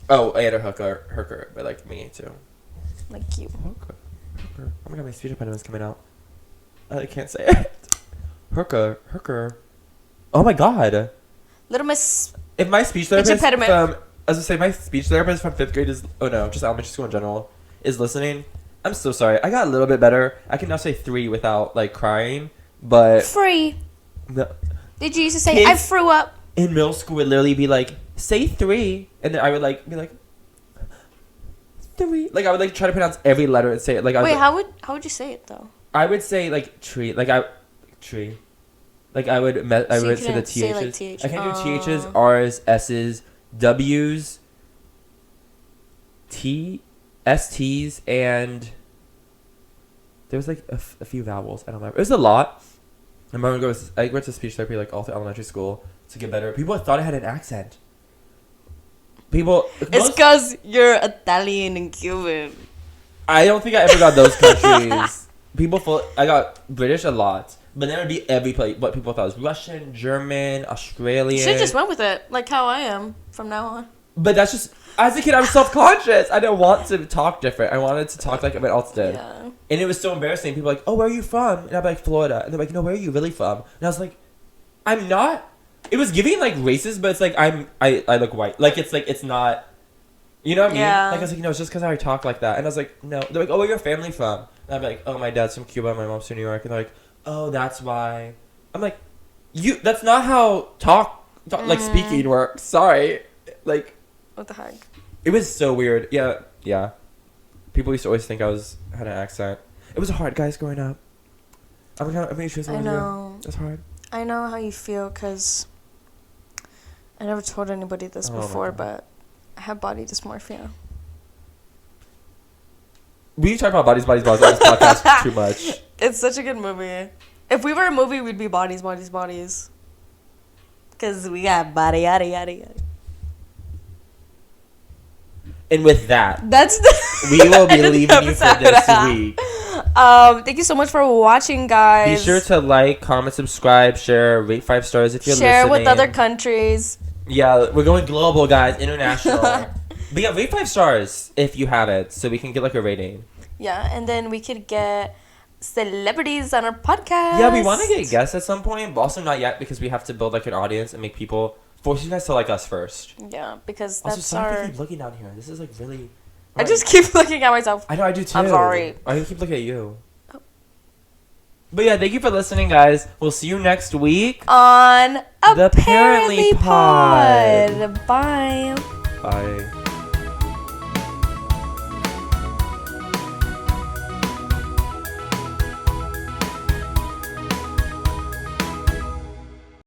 Oh, I had a hooker, but like me too. Like you. Hooker. Oh my god, my speech impediment is coming out. I can't say it. Hooker. Oh my god. Little Miss. If my speech therapist impediment. from, as I say, my speech therapist from 5th grade is, oh no, just elementary school in general, is listening, I'm so sorry. I got a little bit better. I can now say 3 without like crying, but Free. no. Did you used to say, Kids- I threw up? In middle school would literally be like, say 3, and then I would like be like 3. Like I would like try to pronounce every letter and say it. Like I was, Wait, like, how would you say it though? I would say like tree. Tree. Like I would So you say the couldn't say, like, THs. TH. I can't do THs, Rs, S's, W's, STs, and there was like a few vowels. I don't remember. It was a lot. I went to speech therapy like all through elementary school to get better. People thought I had an accent. It's because you're Italian and Cuban. I don't think I ever got those countries. I got British a lot, but then it would be every place. What people thought was Russian, German, Australian. You should just went with it, like how I am from now on. But that's just, as a kid, I was self-conscious. I didn't want to talk different. I wanted to talk like everyone else did. Yeah. And it was so embarrassing. People were like, oh, where are you from? And I'd be like, Florida. And they're like, no, where are you really from? And I was like, I'm not. It was giving like racist, but it's like I look white. Like it's not. You know what I mean? Yeah. Like I was like, it's just because I talk like that. And I was like, no. They're like, oh, where your family from? And I'd be like, oh, my dad's from Cuba, my mom's from New York. And they're like, oh, that's why. I'm like, that's not how like speaking works. Sorry. Like. What the heck? It was so weird. Yeah. People used to always think I had an accent. It was hard, guys, growing up. I know. It's hard. I know how you feel because I never told anybody this before, but I have body dysmorphia. We talk about bodies on this podcast too much. It's such a good movie. If we were a movie, we'd be bodies. Because we got body, yada, yada, yada. And with that, we will be leaving you for this week. Thank you so much for watching, guys. Be sure to like, comment, subscribe, share, rate 5 stars if you're share listening. with other countries. Yeah, we're going global, guys, international. But yeah, rate 5 stars if you have it, so we can get like a rating. Yeah, and then we could get celebrities on our podcast. Yeah, we want to get guests at some point, but also not yet because we have to build like an audience and make people force you guys to like us first. Yeah, because Also, that's sorry our. I keep looking down here. This is like really. I just keep looking at myself. I know, I do too. I'm sorry. I keep looking at you. Oh. But yeah, thank you for listening, guys. We'll see you next week On The Apparently Apparently Pod. Bye. Bye.